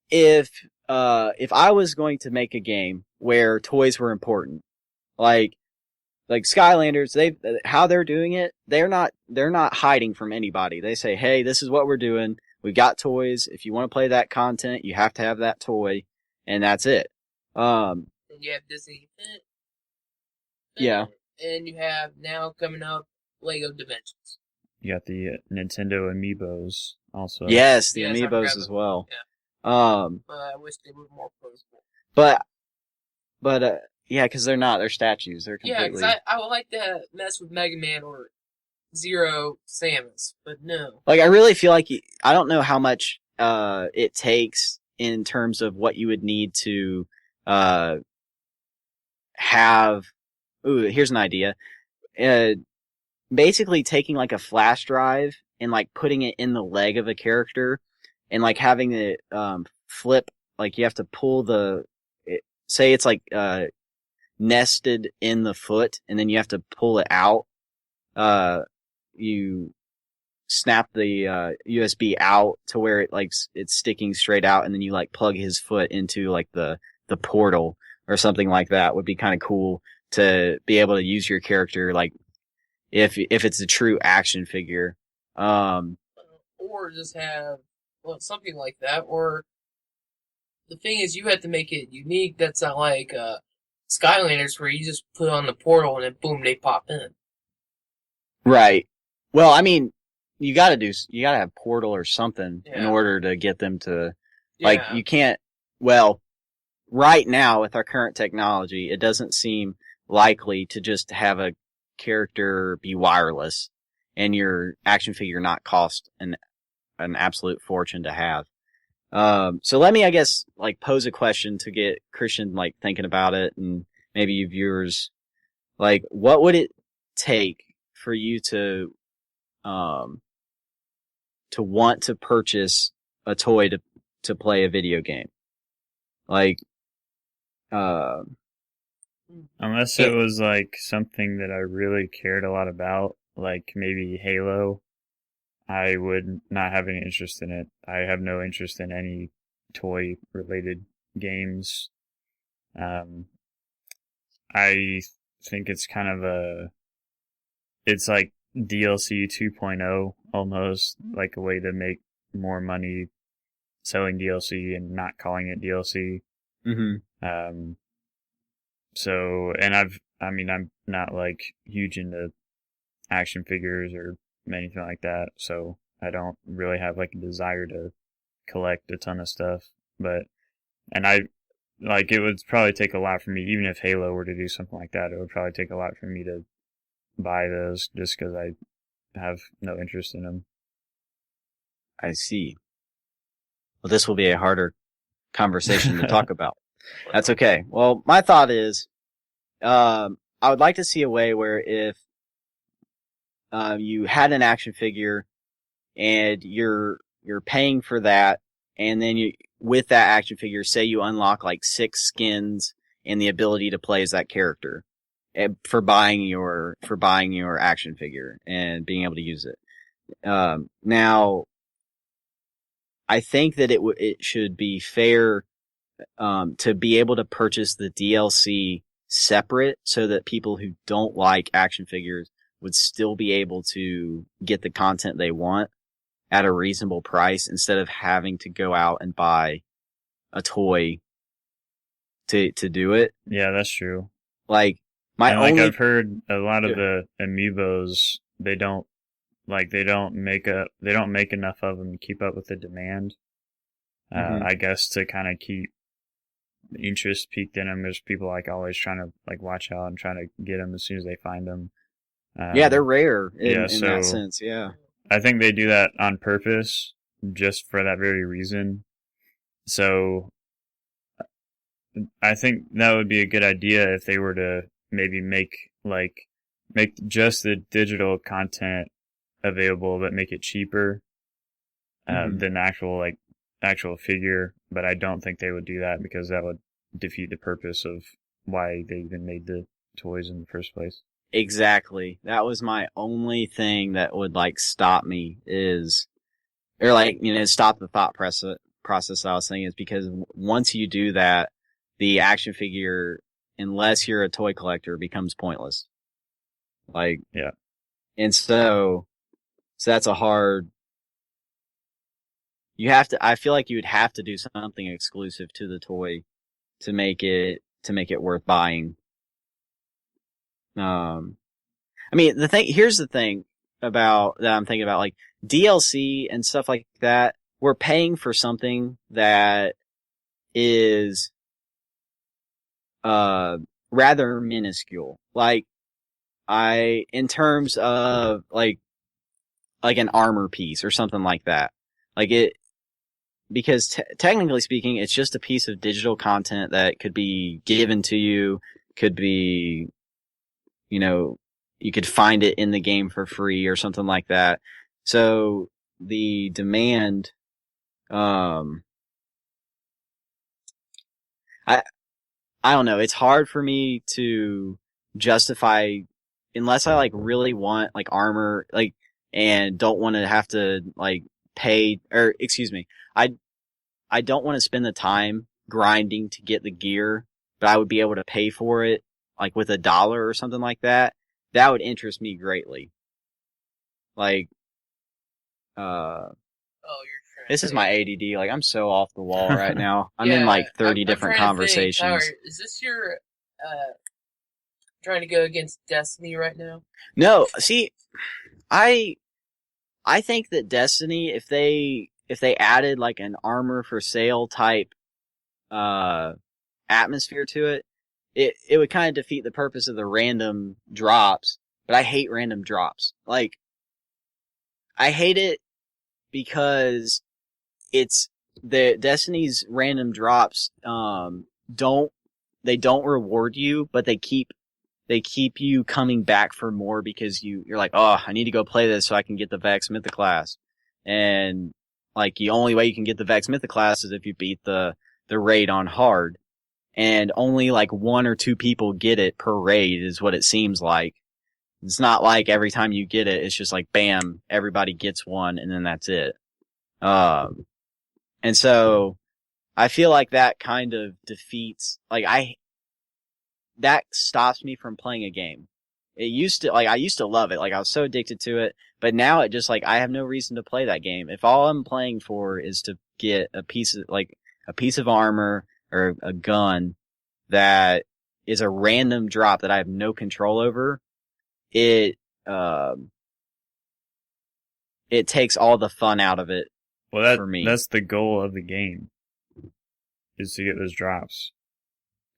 if I was going to make a game where toys were important, like Skylanders, how they're doing it, they're not hiding from anybody. They say, hey, this is what we're doing. We've got toys. If you want to play that content, you have to have that toy, and that's it. And you have Disney Infinite. Yeah. And you have now coming up Lego Dimensions. You got the Nintendo Amiibos also. Yes, the Amiibos as well. Yeah. But I wish they were more posable. But yeah, because they're statues. They're completely... Yeah, because I would like to mess with Mega Man or Zero Samus, but no. Like, I really feel like I don't know how much it takes in terms of what you would need to have. Ooh, here's an idea. Basically taking like a flash drive and like putting it in the leg of a character, and like having it flip. Like, you have to pull say it's like nested in the foot, and then you have to pull it out. You snap the USB out to where it's sticking straight out, and then you like plug his foot into like the portal or something like that would be kind of cool to be able to use your character, like, if it's a true action figure. Or just have something like that. Or the thing is, you have to make it unique. That's not like Skylanders, where you just put on the portal and then boom, they pop in. Right. Well, I mean, you gotta have Portal or something in order to get them to, like, you can't, well, right now with our current technology, it doesn't seem likely to just have a character be wireless and your action figure not cost an absolute fortune to have. So let me, I guess, like, pose a question to get Christian, like, thinking about it, and maybe you viewers, like, what would it take for you to want to purchase a toy to play a video game? Like, unless it was like something that I really cared a lot about, like maybe Halo, I would not have any interest in it. I have no interest in any toy related games. I think it's kind of it's like DLC 2.0 almost, like a way to make more money selling DLC and not calling it DLC. mm-hmm. So, and I'm not like huge into action figures or anything like that, so I don't really have like a desire to collect a ton of stuff. But, and it would probably take a lot for me, even if Halo were to do something like that, it would probably take a lot for me to buy those just because I have no interest in them. I see. Well, this will be a harder conversation to talk about. That's okay. Well, my thought is, I would like to see a way where if you had an action figure and you're paying for that, and then with that action figure, say you unlock like 6 skins and the ability to play as that character for buying your action figure and being able to use it. Now, I think that it should be fair to be able to purchase the DLC separate, so that people who don't like action figures would still be able to get the content they want at a reasonable price, instead of having to go out and buy a toy to do it. Yeah, that's true. Like, I've heard a lot of the amiibos, they don't make enough of them to keep up with the demand. I guess to kind of keep interest peaked in them. There's people like always trying to like watch out and trying to get them as soon as they find them. Yeah, they're rare in that sense. Yeah, I think they do that on purpose, just for that very reason. So I think that would be a good idea if they were to maybe make just the digital content available, but make it cheaper than the actual figure. But I don't think they would do that, because that would defeat the purpose of why they even made the toys in the first place. Exactly. That was my only thing that would like stop me stop the thought process I was saying, is because once you do that, the action figure, unless you're a toy collector, becomes pointless. Like, yeah. And so that's a hard, I feel like you would have to do something exclusive to the toy to make it worth buying. I mean, here's the thing that I'm thinking about, like DLC and stuff like that. We're paying for something that is, rather minuscule. Like, in terms of like an armor piece or something like that. Like because technically speaking, it's just a piece of digital content that could be given to you, could be, you could find it in the game for free or something like that. So the demand, I don't know. It's hard for me to justify, unless I like really want like armor, like, and don't want to have to like pay, or excuse me, I don't want to spend the time grinding to get the gear, but I would be able to pay for it like with $1 or something like that, that would interest me greatly. Like, You're trying this to is my think. ADD. Like, I'm so off the wall right now. I'm in Yeah, like 30 I'm different trying to think. conversations. Tyler, is this your trying to go against Destiny right now? No, see, I think that Destiny, if they added like an armor for sale type atmosphere to it, it would kind of defeat the purpose of the random drops. But I hate random drops. Like, I hate it because it's the Destiny's random drops don't reward you, but they keep you coming back for more because you're like, oh, I need to go play this so I can get the Vex Mythoclast. And like the only way you can get the Vex Mythoclast is if you beat the raid on hard. And only like 1 or 2 people get it per raid is what it seems like. It's not like every time you get it, it's just like bam, everybody gets one and then that's it. And so I feel like that kind of defeats, that stops me from playing a game. I used to love it. Like, I was so addicted to it, but now it just like, I have no reason to play that game. If all I'm playing for is to get a piece of armor or a gun that is a random drop that I have no control over, it takes all the fun out of it. Well, for me. That's the goal of the game, is to get those drops.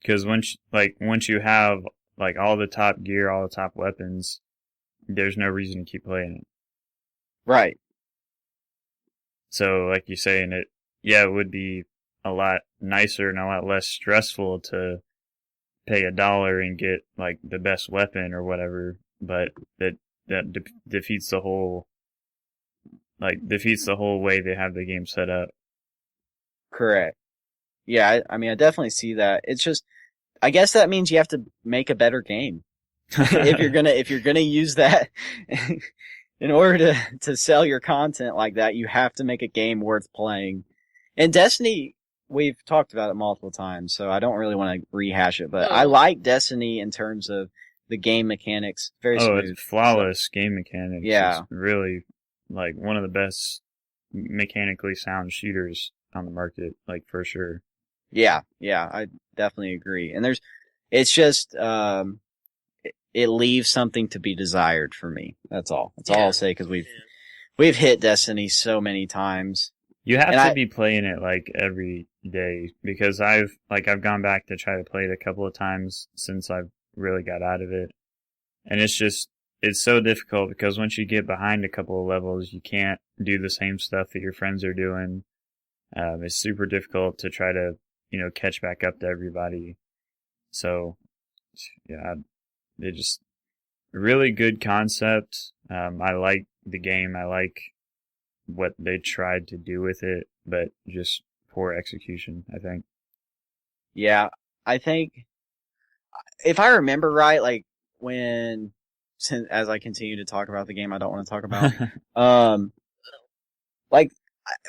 Because once you have like all the top gear, all the top weapons, there's no reason to keep playing it. Right. So, like you're saying, it would be a lot nicer and a lot less stressful to pay $1 and get like the best weapon or whatever, but that defeats the whole way they have the game set up. Correct. Yeah, I mean, I definitely see that. It's just, I guess that means you have to make a better game. if you're gonna use that in order to sell your content like that, you have to make a game worth playing. And Destiny, we've talked about it multiple times, so I don't really want to rehash it, but I like Destiny in terms of the game mechanics. Very smooth. It's flawless game mechanics. Yeah. It's really like one of the best mechanically sound shooters on the market, like, for sure. Yeah, I definitely agree. And it's just, it leaves something to be desired for me. That's all. That's all I'll say, because we've hit Destiny so many times. You have to be playing it like every day, because I've gone back to try to play it a couple of times since I've really got out of it. And it's so difficult because once you get behind a couple of levels, you can't do the same stuff that your friends are doing. It's super difficult to try to, catch back up to everybody. So, yeah, it just really good concept. I like the game. I like what they tried to do with it, but just poor execution, I think. Yeah, I think if I remember right, like as I continue to talk about the game I don't want to talk about, like,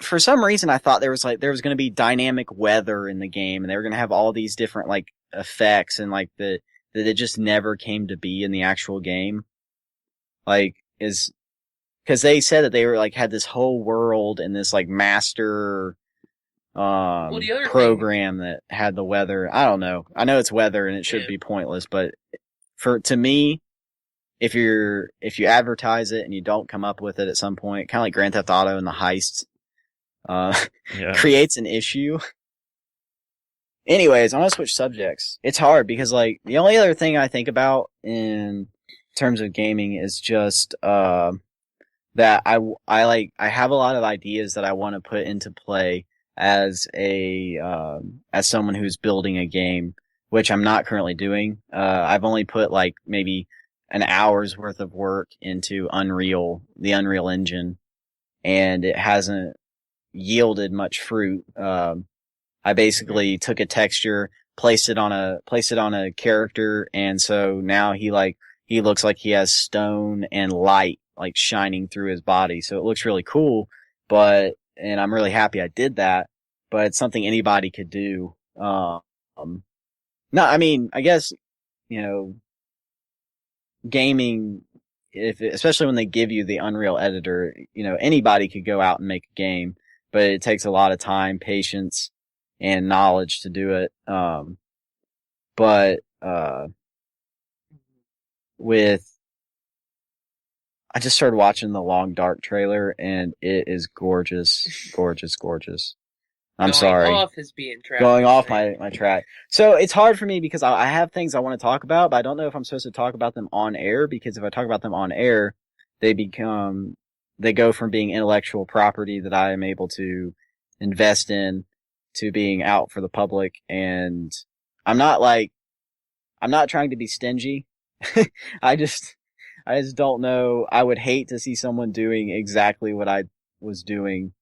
for some reason I thought there was going to be dynamic weather in the game, and they were going to have all these different like effects, and like that it just never came to be in the actual game. Like, because they said that they were like had this whole world and this like master program that had the weather. I don't know. I know it's weather and it should be pointless, but to me, if you advertise it and you don't come up with it at some point, kind of like Grand Theft Auto and the heists, creates an issue. Anyways, I want to switch subjects. It's hard because like the only other thing I think about in terms of gaming is just that I have a lot of ideas that I want to put into play as someone who's building a game, which I'm not currently doing. I've only put like maybe an hour's worth of work into the Unreal Engine, and it hasn't yielded much fruit. I basically took a texture, placed it on a character, and so now he looks like he has stone and light like shining through his body. So it looks really cool, and I'm really happy I did that, but it's something anybody could do. No, I mean, I guess, gaming, especially when they give you the Unreal editor, anybody could go out and make a game, but it takes a lot of time, patience, and knowledge to do it. But I just started watching the Long Dark trailer, and it is gorgeous, gorgeous, gorgeous. I'm sorry. Going off is being trapped. Going off my track. So it's hard for me because I have things I want to talk about, but I don't know if I'm supposed to talk about them on air, because if I talk about them on air, they go from being intellectual property that I am able to invest in to being out for the public. And I'm not trying to be stingy. I just don't know. I would hate to see someone doing exactly what I was doing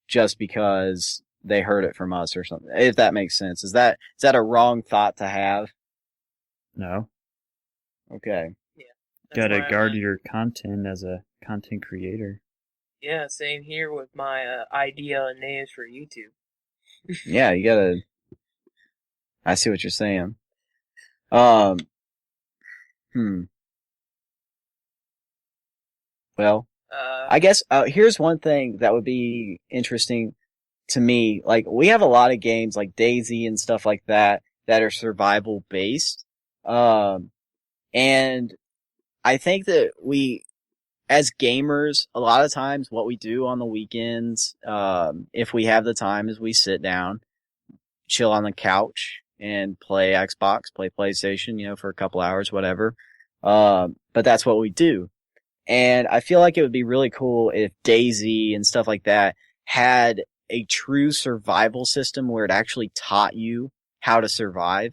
just because they heard it from us or something. If that makes sense. Is that a wrong thought to have? No. Okay. Yeah. Gotta guard your content as a content creator. Yeah, same here with my idea and names for YouTube. Yeah, you gotta. I see what you're saying. Well, I guess here's one thing that would be interesting to me. Like, we have a lot of games like DayZ and stuff like that are survival based. And I think that we, as gamers, a lot of times what we do on the weekends, if we have the time, is we sit down, chill on the couch, and play Xbox, play PlayStation, for a couple hours, whatever. But that's what we do. And I feel like it would be really cool if DayZ and stuff like that had a true survival system where it actually taught you how to survive,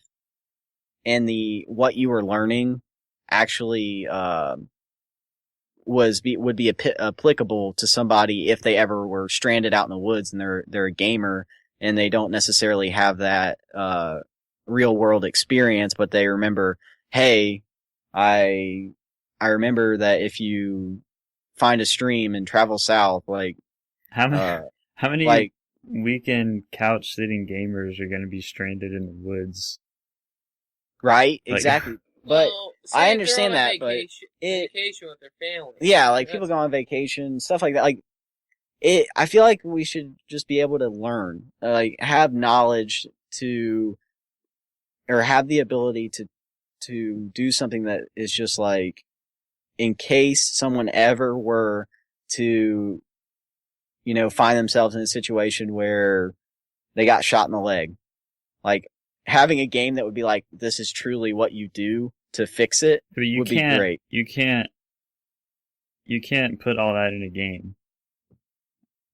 and what you were learning actually would be applicable to somebody if they ever were stranded out in the woods and they're a gamer and they don't necessarily have that real world experience, but they remember, hey, I remember that if you find a stream and travel south, like how many like weekend couch sitting gamers are going to be stranded in the woods? Right, Like, exactly. But say I if understand they're on that, a but vacation with their family. Yeah, like people go on vacation, stuff like that. Like I feel like we should just be able to learn, like have knowledge or have the ability to do something that is just like, in case someone ever were to, find themselves in a situation where they got shot in the leg, like having a game that would be like, this is truly what you do to fix it would be great. You can't put all that in a game.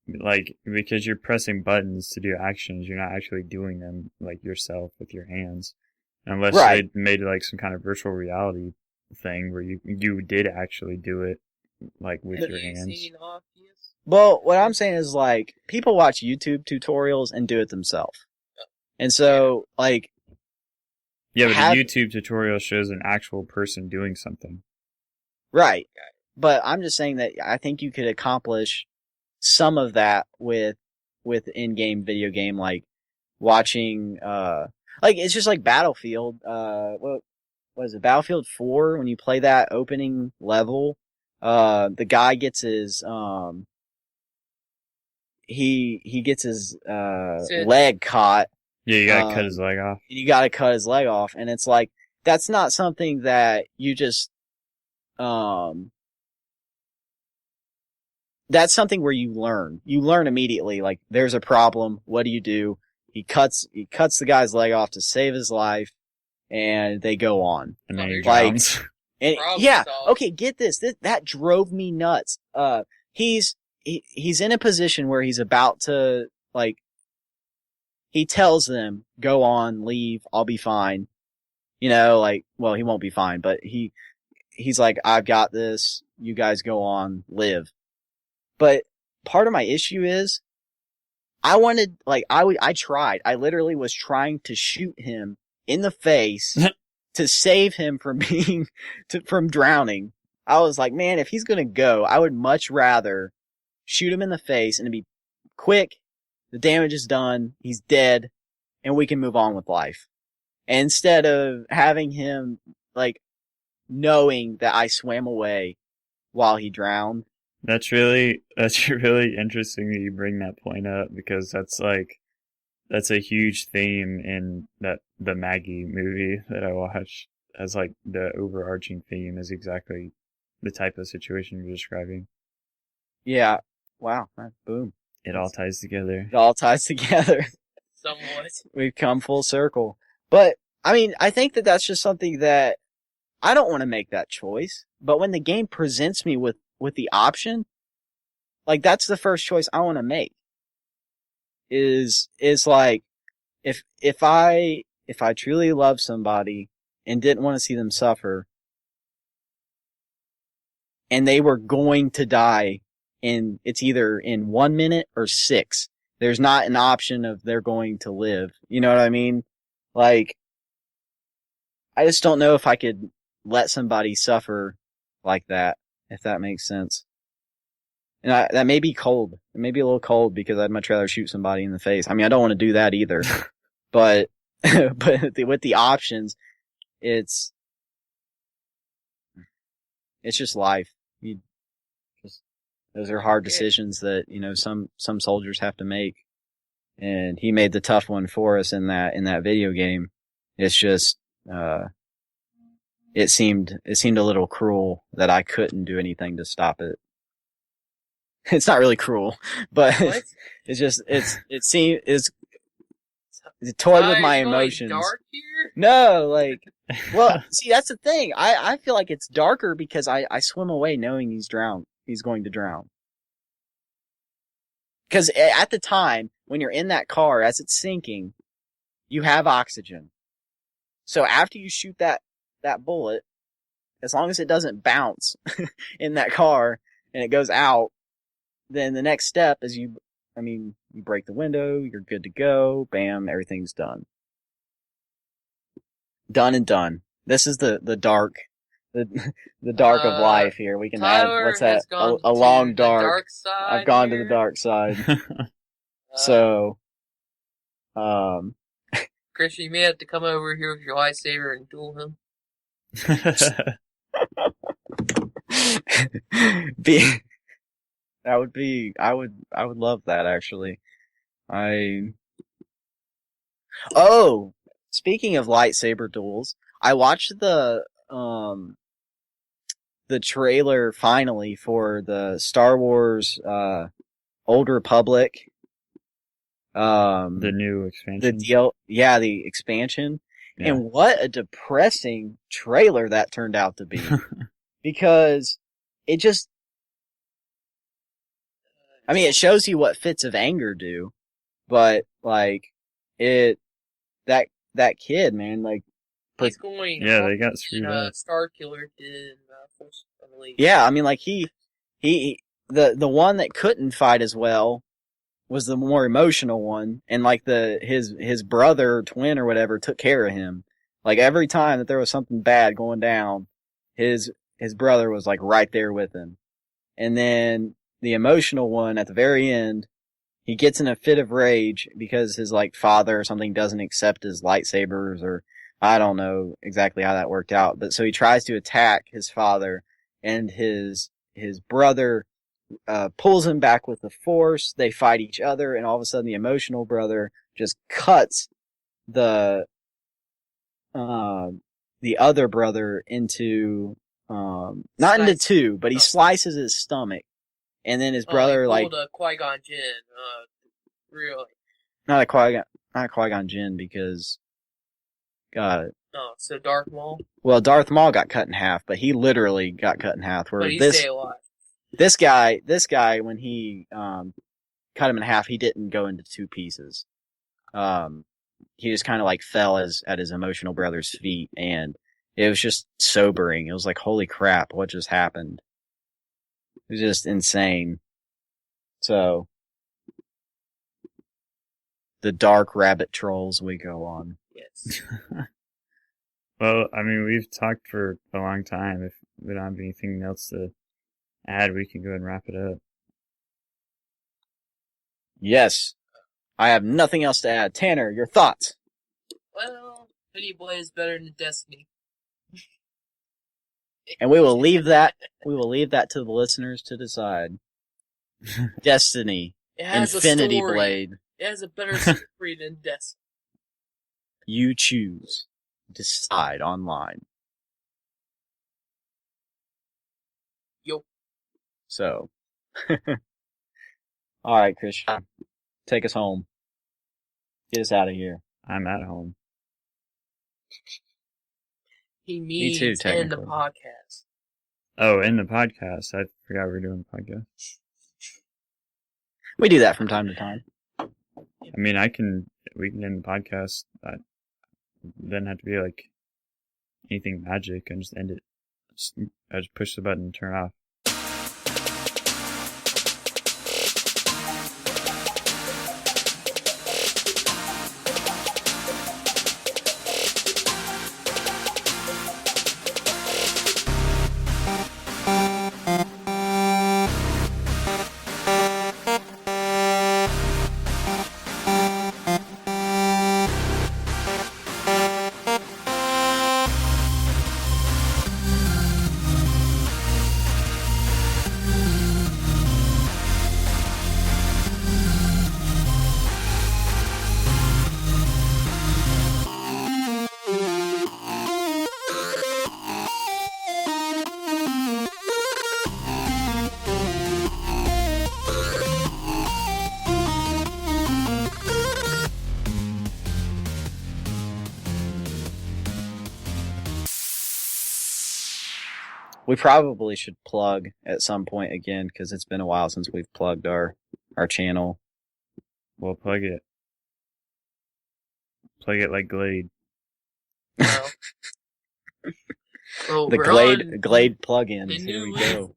Like, because you're pressing buttons to do actions, you're not actually doing them like yourself with your hands. Unless they made like some kind of virtual reality thing where you did actually do it like with your hands. Well, what I'm saying is, like, people watch YouTube tutorials and do it themselves. And so, like... Yeah, but the YouTube tutorial shows an actual person doing something. Right. But I'm just saying that I think you could accomplish some of that with in-game video game, like watching, like, it's just like Battlefield, what is it, Battlefield 4, when you play that opening level, the guy gets his, he gets his, leg caught. Yeah, you gotta cut his leg off. You gotta cut his leg off, and it's like, that's not something that you just, that's something where you learn. You learn immediately, like, there's a problem, what do you do? He cuts the guy's leg off to save his life, and they go on. And then he drowns. And yeah, solved. okay, get this. That drove me nuts. He's in a position where he's about to, like, he tells them, go on, leave, I'll be fine. Like, well, he won't be fine, but he's like, I've got this, you guys go on, live. But part of my issue is, I tried. I literally was trying to shoot him in the face to save him from from drowning. I was like, man, if he's gonna go, I would much rather shoot him in the face and be quick, the damage is done, he's dead, and we can move on with life. instead of having him, like, knowing that I swam away while he drowned. That's really interesting that you bring that point up, because that's a huge theme in the Maggie movie that I watched, as like the overarching theme is exactly the type of situation you're describing. Yeah. Wow. Boom. It all ties together. It all ties together. Somewhat. We've come full circle. But, I mean, I think that that's just something that I don't want to make that choice. But when the game presents me with the option, like, that's the first choice I want to make. Is like, if I truly love somebody and didn't want to see them suffer, and they were going to die it's either in 1 minute or 6. There's not an option of they're going to live. You know what I mean? Like, I just don't know if I could let somebody suffer like that, if that makes sense. And that may be cold. It may be a little cold because I'd much rather shoot somebody in the face. I mean, I don't want to do that either. But, with the options, it's just life. Those are hard decisions that, some soldiers have to make. And he made the tough one for us in that video game. It's just, it seemed a little cruel that I couldn't do anything to stop it. It's not really cruel, but it's just, it toyed with my emotions. Dark here? No, like, well, see, that's the thing. I feel like it's darker because I swim away knowing he's going to drown. Because at the time, when you're in that car, as it's sinking, you have oxygen. So after you shoot that bullet, as long as it doesn't bounce in that car and it goes out, then the next step is you break the window, you're good to go, bam, everything's done. Done and done. This is the dark, the dark of life here. We can Tyler add, what's that? A long dark. I've gone to the dark side. So, Christian, you may have to come over here with your lightsaber and duel him. I would love that, actually. Speaking of lightsaber duels, I watched the trailer finally for the Star Wars, Old Republic. The new expansion. The expansion. Yeah. And what a depressing trailer that turned out to be. Because it just, it shows you what fits of anger do, but, like, that kid, man, like, he's going. Yeah, they got screwed up. Star Killer did Force Unleashed. Yeah, like the one that couldn't fight as well was the more emotional one, and like his brother, twin or whatever, took care of him. Like every time that there was something bad going down, his brother was like right there with him. And then the emotional one at the very end, he gets in a fit of rage because his like father or something doesn't accept his lightsabers, or I don't know exactly how that worked out. But so he tries to attack his father, and his brother pulls him back with the Force. They fight each other, and all of a sudden the emotional brother just cuts the other brother into not into two, but he slices his stomach. And then his brother he like pulled a Qui-Gon Jinn, really. Not a Qui-Gon Jinn, because so Darth Maul? Well, Darth Maul got cut in half, but he literally got cut in half. Where but he stayed alive. This guy, when he cut him in half, he didn't go into two pieces. He just kind of like fell at his emotional brother's feet, and it was just sobering. It was like, holy crap, what just happened? It was just insane. So, the dark rabbit trolls we go on. Yes. Well, we've talked for a long time. If we don't have anything else to add, we can go and wrap it up. Yes. I have nothing else to add. Tanner, your thoughts? Well, Penny Blade is better than Destiny. And we will leave that to the listeners to decide. Destiny. It has Infinity a story. Blade. It has a better story than Destiny. You choose. Decide online. Yo. So. Alright, Christian. Take us home. Get us out of here. I'm at home. He means too, in the technically. podcast. Oh, in the podcast. I forgot we were doing the podcast. We do that from time to time. I mean, we can end the podcast. It doesn't have to be like anything magic and just end it. I just push the button and turn it off. We probably should plug at some point again, because it's been a while since we've plugged our channel. Well, plug it. Plug it like Glade. Well, The Glade plugins. The Here new we go.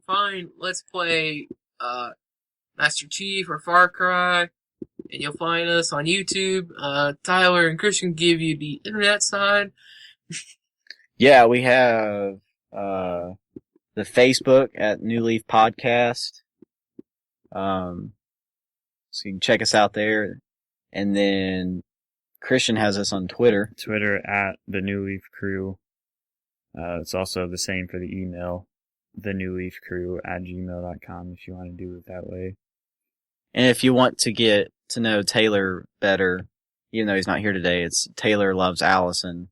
Fine, let's play Master Chief or Far Cry, and you'll find us on YouTube. Tyler and Christian give you the internet side. Yeah, we have the Facebook at New Leaf Podcast. So you can check us out there. And then Christian has us on Twitter. Twitter at the New Leaf Crew. It's also the same for the email, thenewleafcrew@gmail.com if you want to do it that way. And if you want to get to know Taylor better, even though he's not here today, it's Taylor Loves Allison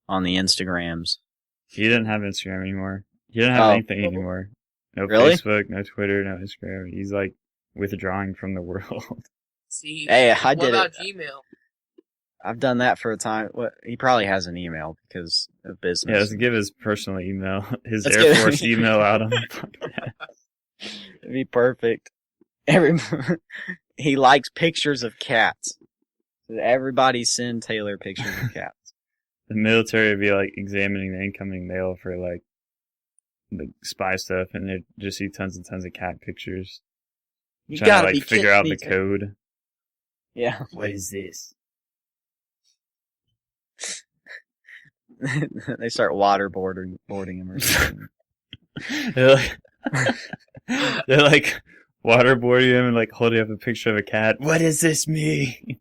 on the Instagrams. He doesn't have Instagram anymore. He doesn't have anything anymore. No Really? Facebook, no Twitter, no Instagram. He's like withdrawing from the world. See, Hey, I what did about it. Gmail? I've done that for a time. What, he probably has an email because of business. Yeah, let's give his personal email, his Let's Air give- Force email out on the podcast. It'd be perfect. He likes pictures of cats. Everybody send Taylor pictures of cats. The military would be like examining the incoming mail for like the spy stuff, and they'd just see tons and tons of cat pictures. You Trying gotta to be like figure out the kidding me. code. Yeah. What is this? They start waterboarding him or something. they're like waterboarding him and like holding up a picture of a cat. What does this mean?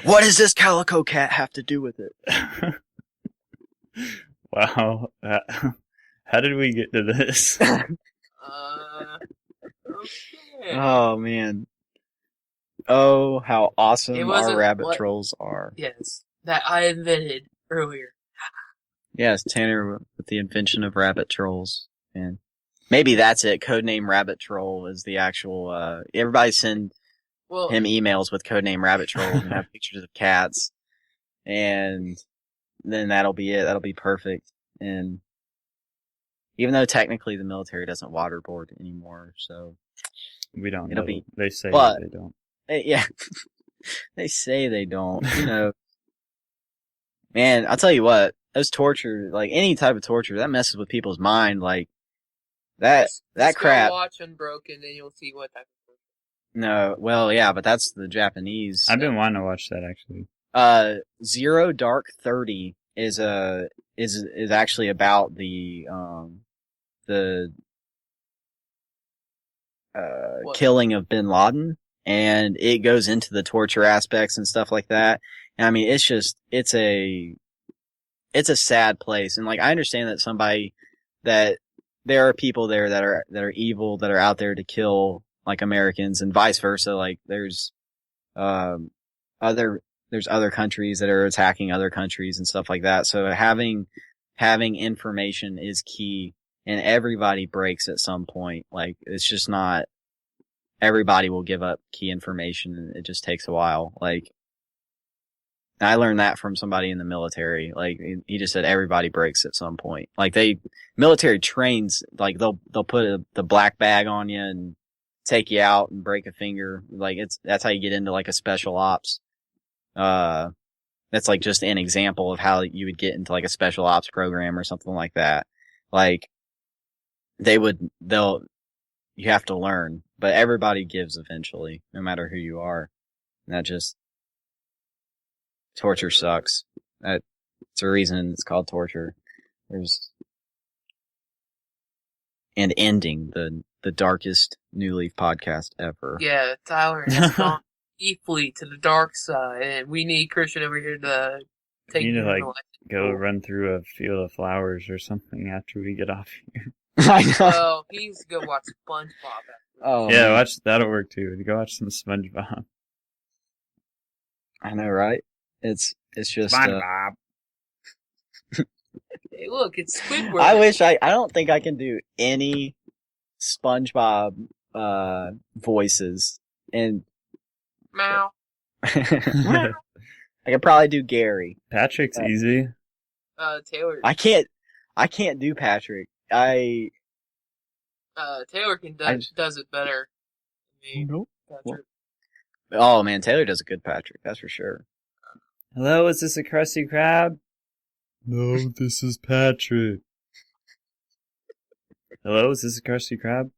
What does this calico cat have to do with it? Wow. How did we get to this? Okay. Oh man. Oh, how awesome It our wasn't rabbit what- trolls are. Yes, that I invented earlier. Yes, Tanner with the invention of rabbit trolls. And maybe that's it. Codename Rabbit Troll is the actual, everybody send Well, him emails with codename Rabbit Troll and have pictures of cats. And then that'll be it. That'll be perfect. And even though technically the military doesn't waterboard anymore, so We don't It'll know. be- They say but- they don't. yeah, they say they don't, you know. Man, I'll tell you what, those torture, like any type of torture, that messes with people's mind. Like that just crap. Go watch Unbroken, then you'll see what type of. No, well, yeah, but that's the Japanese. I've been wanting to watch that actually. Zero Dark 30 is actually about the What? killing of bin Laden and it goes into the torture aspects and stuff like that. And I mean, it's a sad place. And like, I understand that there are people there that are evil, that are out there to kill like Americans and vice versa. Like there's other countries that are attacking other countries and stuff like that. So having information is key, and everybody breaks at some point. Like it's just not everybody will give up key information, and it just takes a while. Like I learned that from somebody in the military. Like he just said everybody breaks at some point. Like military trains, like they'll put the black bag on you and take you out and break a finger. Like that's how you get into like a special ops. That's like just an example of how you would get into like a special ops program or something like that. Like you have to learn, but everybody gives eventually, no matter who you are. And that just, torture sucks. It's a reason it's called torture. And ending the darkest New Leaf podcast ever. Yeah, Tyler has gone deeply to the dark side, and we need Christian over here to take You need to him like go run through a field of flowers or something after we get off here. I know. Well, he needs to go watch SpongeBob. Oh, Yeah, man. that'll work too. Go watch some SpongeBob. I know, right? It's just, SpongeBob. Hey, look, it's Squidward. I don't think I can do any SpongeBob, voices. And Meow. I could probably do Gary. Patrick's easy. Taylor. I can't do Patrick. Taylor does it better than me. Nope. Patrick. Oh man, Taylor does a good Patrick, that's for sure. Hello, is this a Krusty Krab? No, this is Patrick. Hello, is this a Krusty Krab?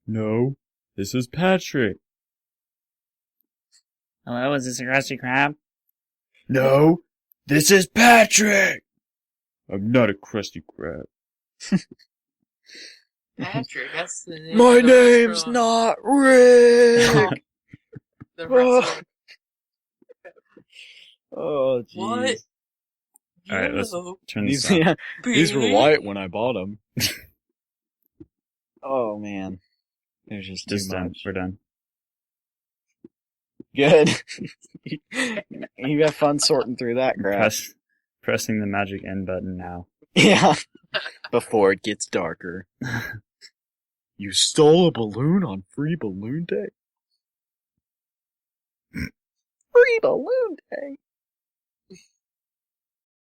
No, this is Patrick. Hello, is this a Krusty Krab? No, this is Patrick! I'm not a Krusty Krab. Patrick, that's the name My of the name's restaurant. not Rick. The restaurant. Oh, jeez. What? Alright, let's Yellow, turn this These, off. these were big. white when I bought them. Oh man, there's just too Done. much. We're done. Good. You have fun sorting through that crap. Pressing the magic end button now. Yeah. Before it gets darker. You stole a balloon on Free Balloon Day? Free Balloon Day?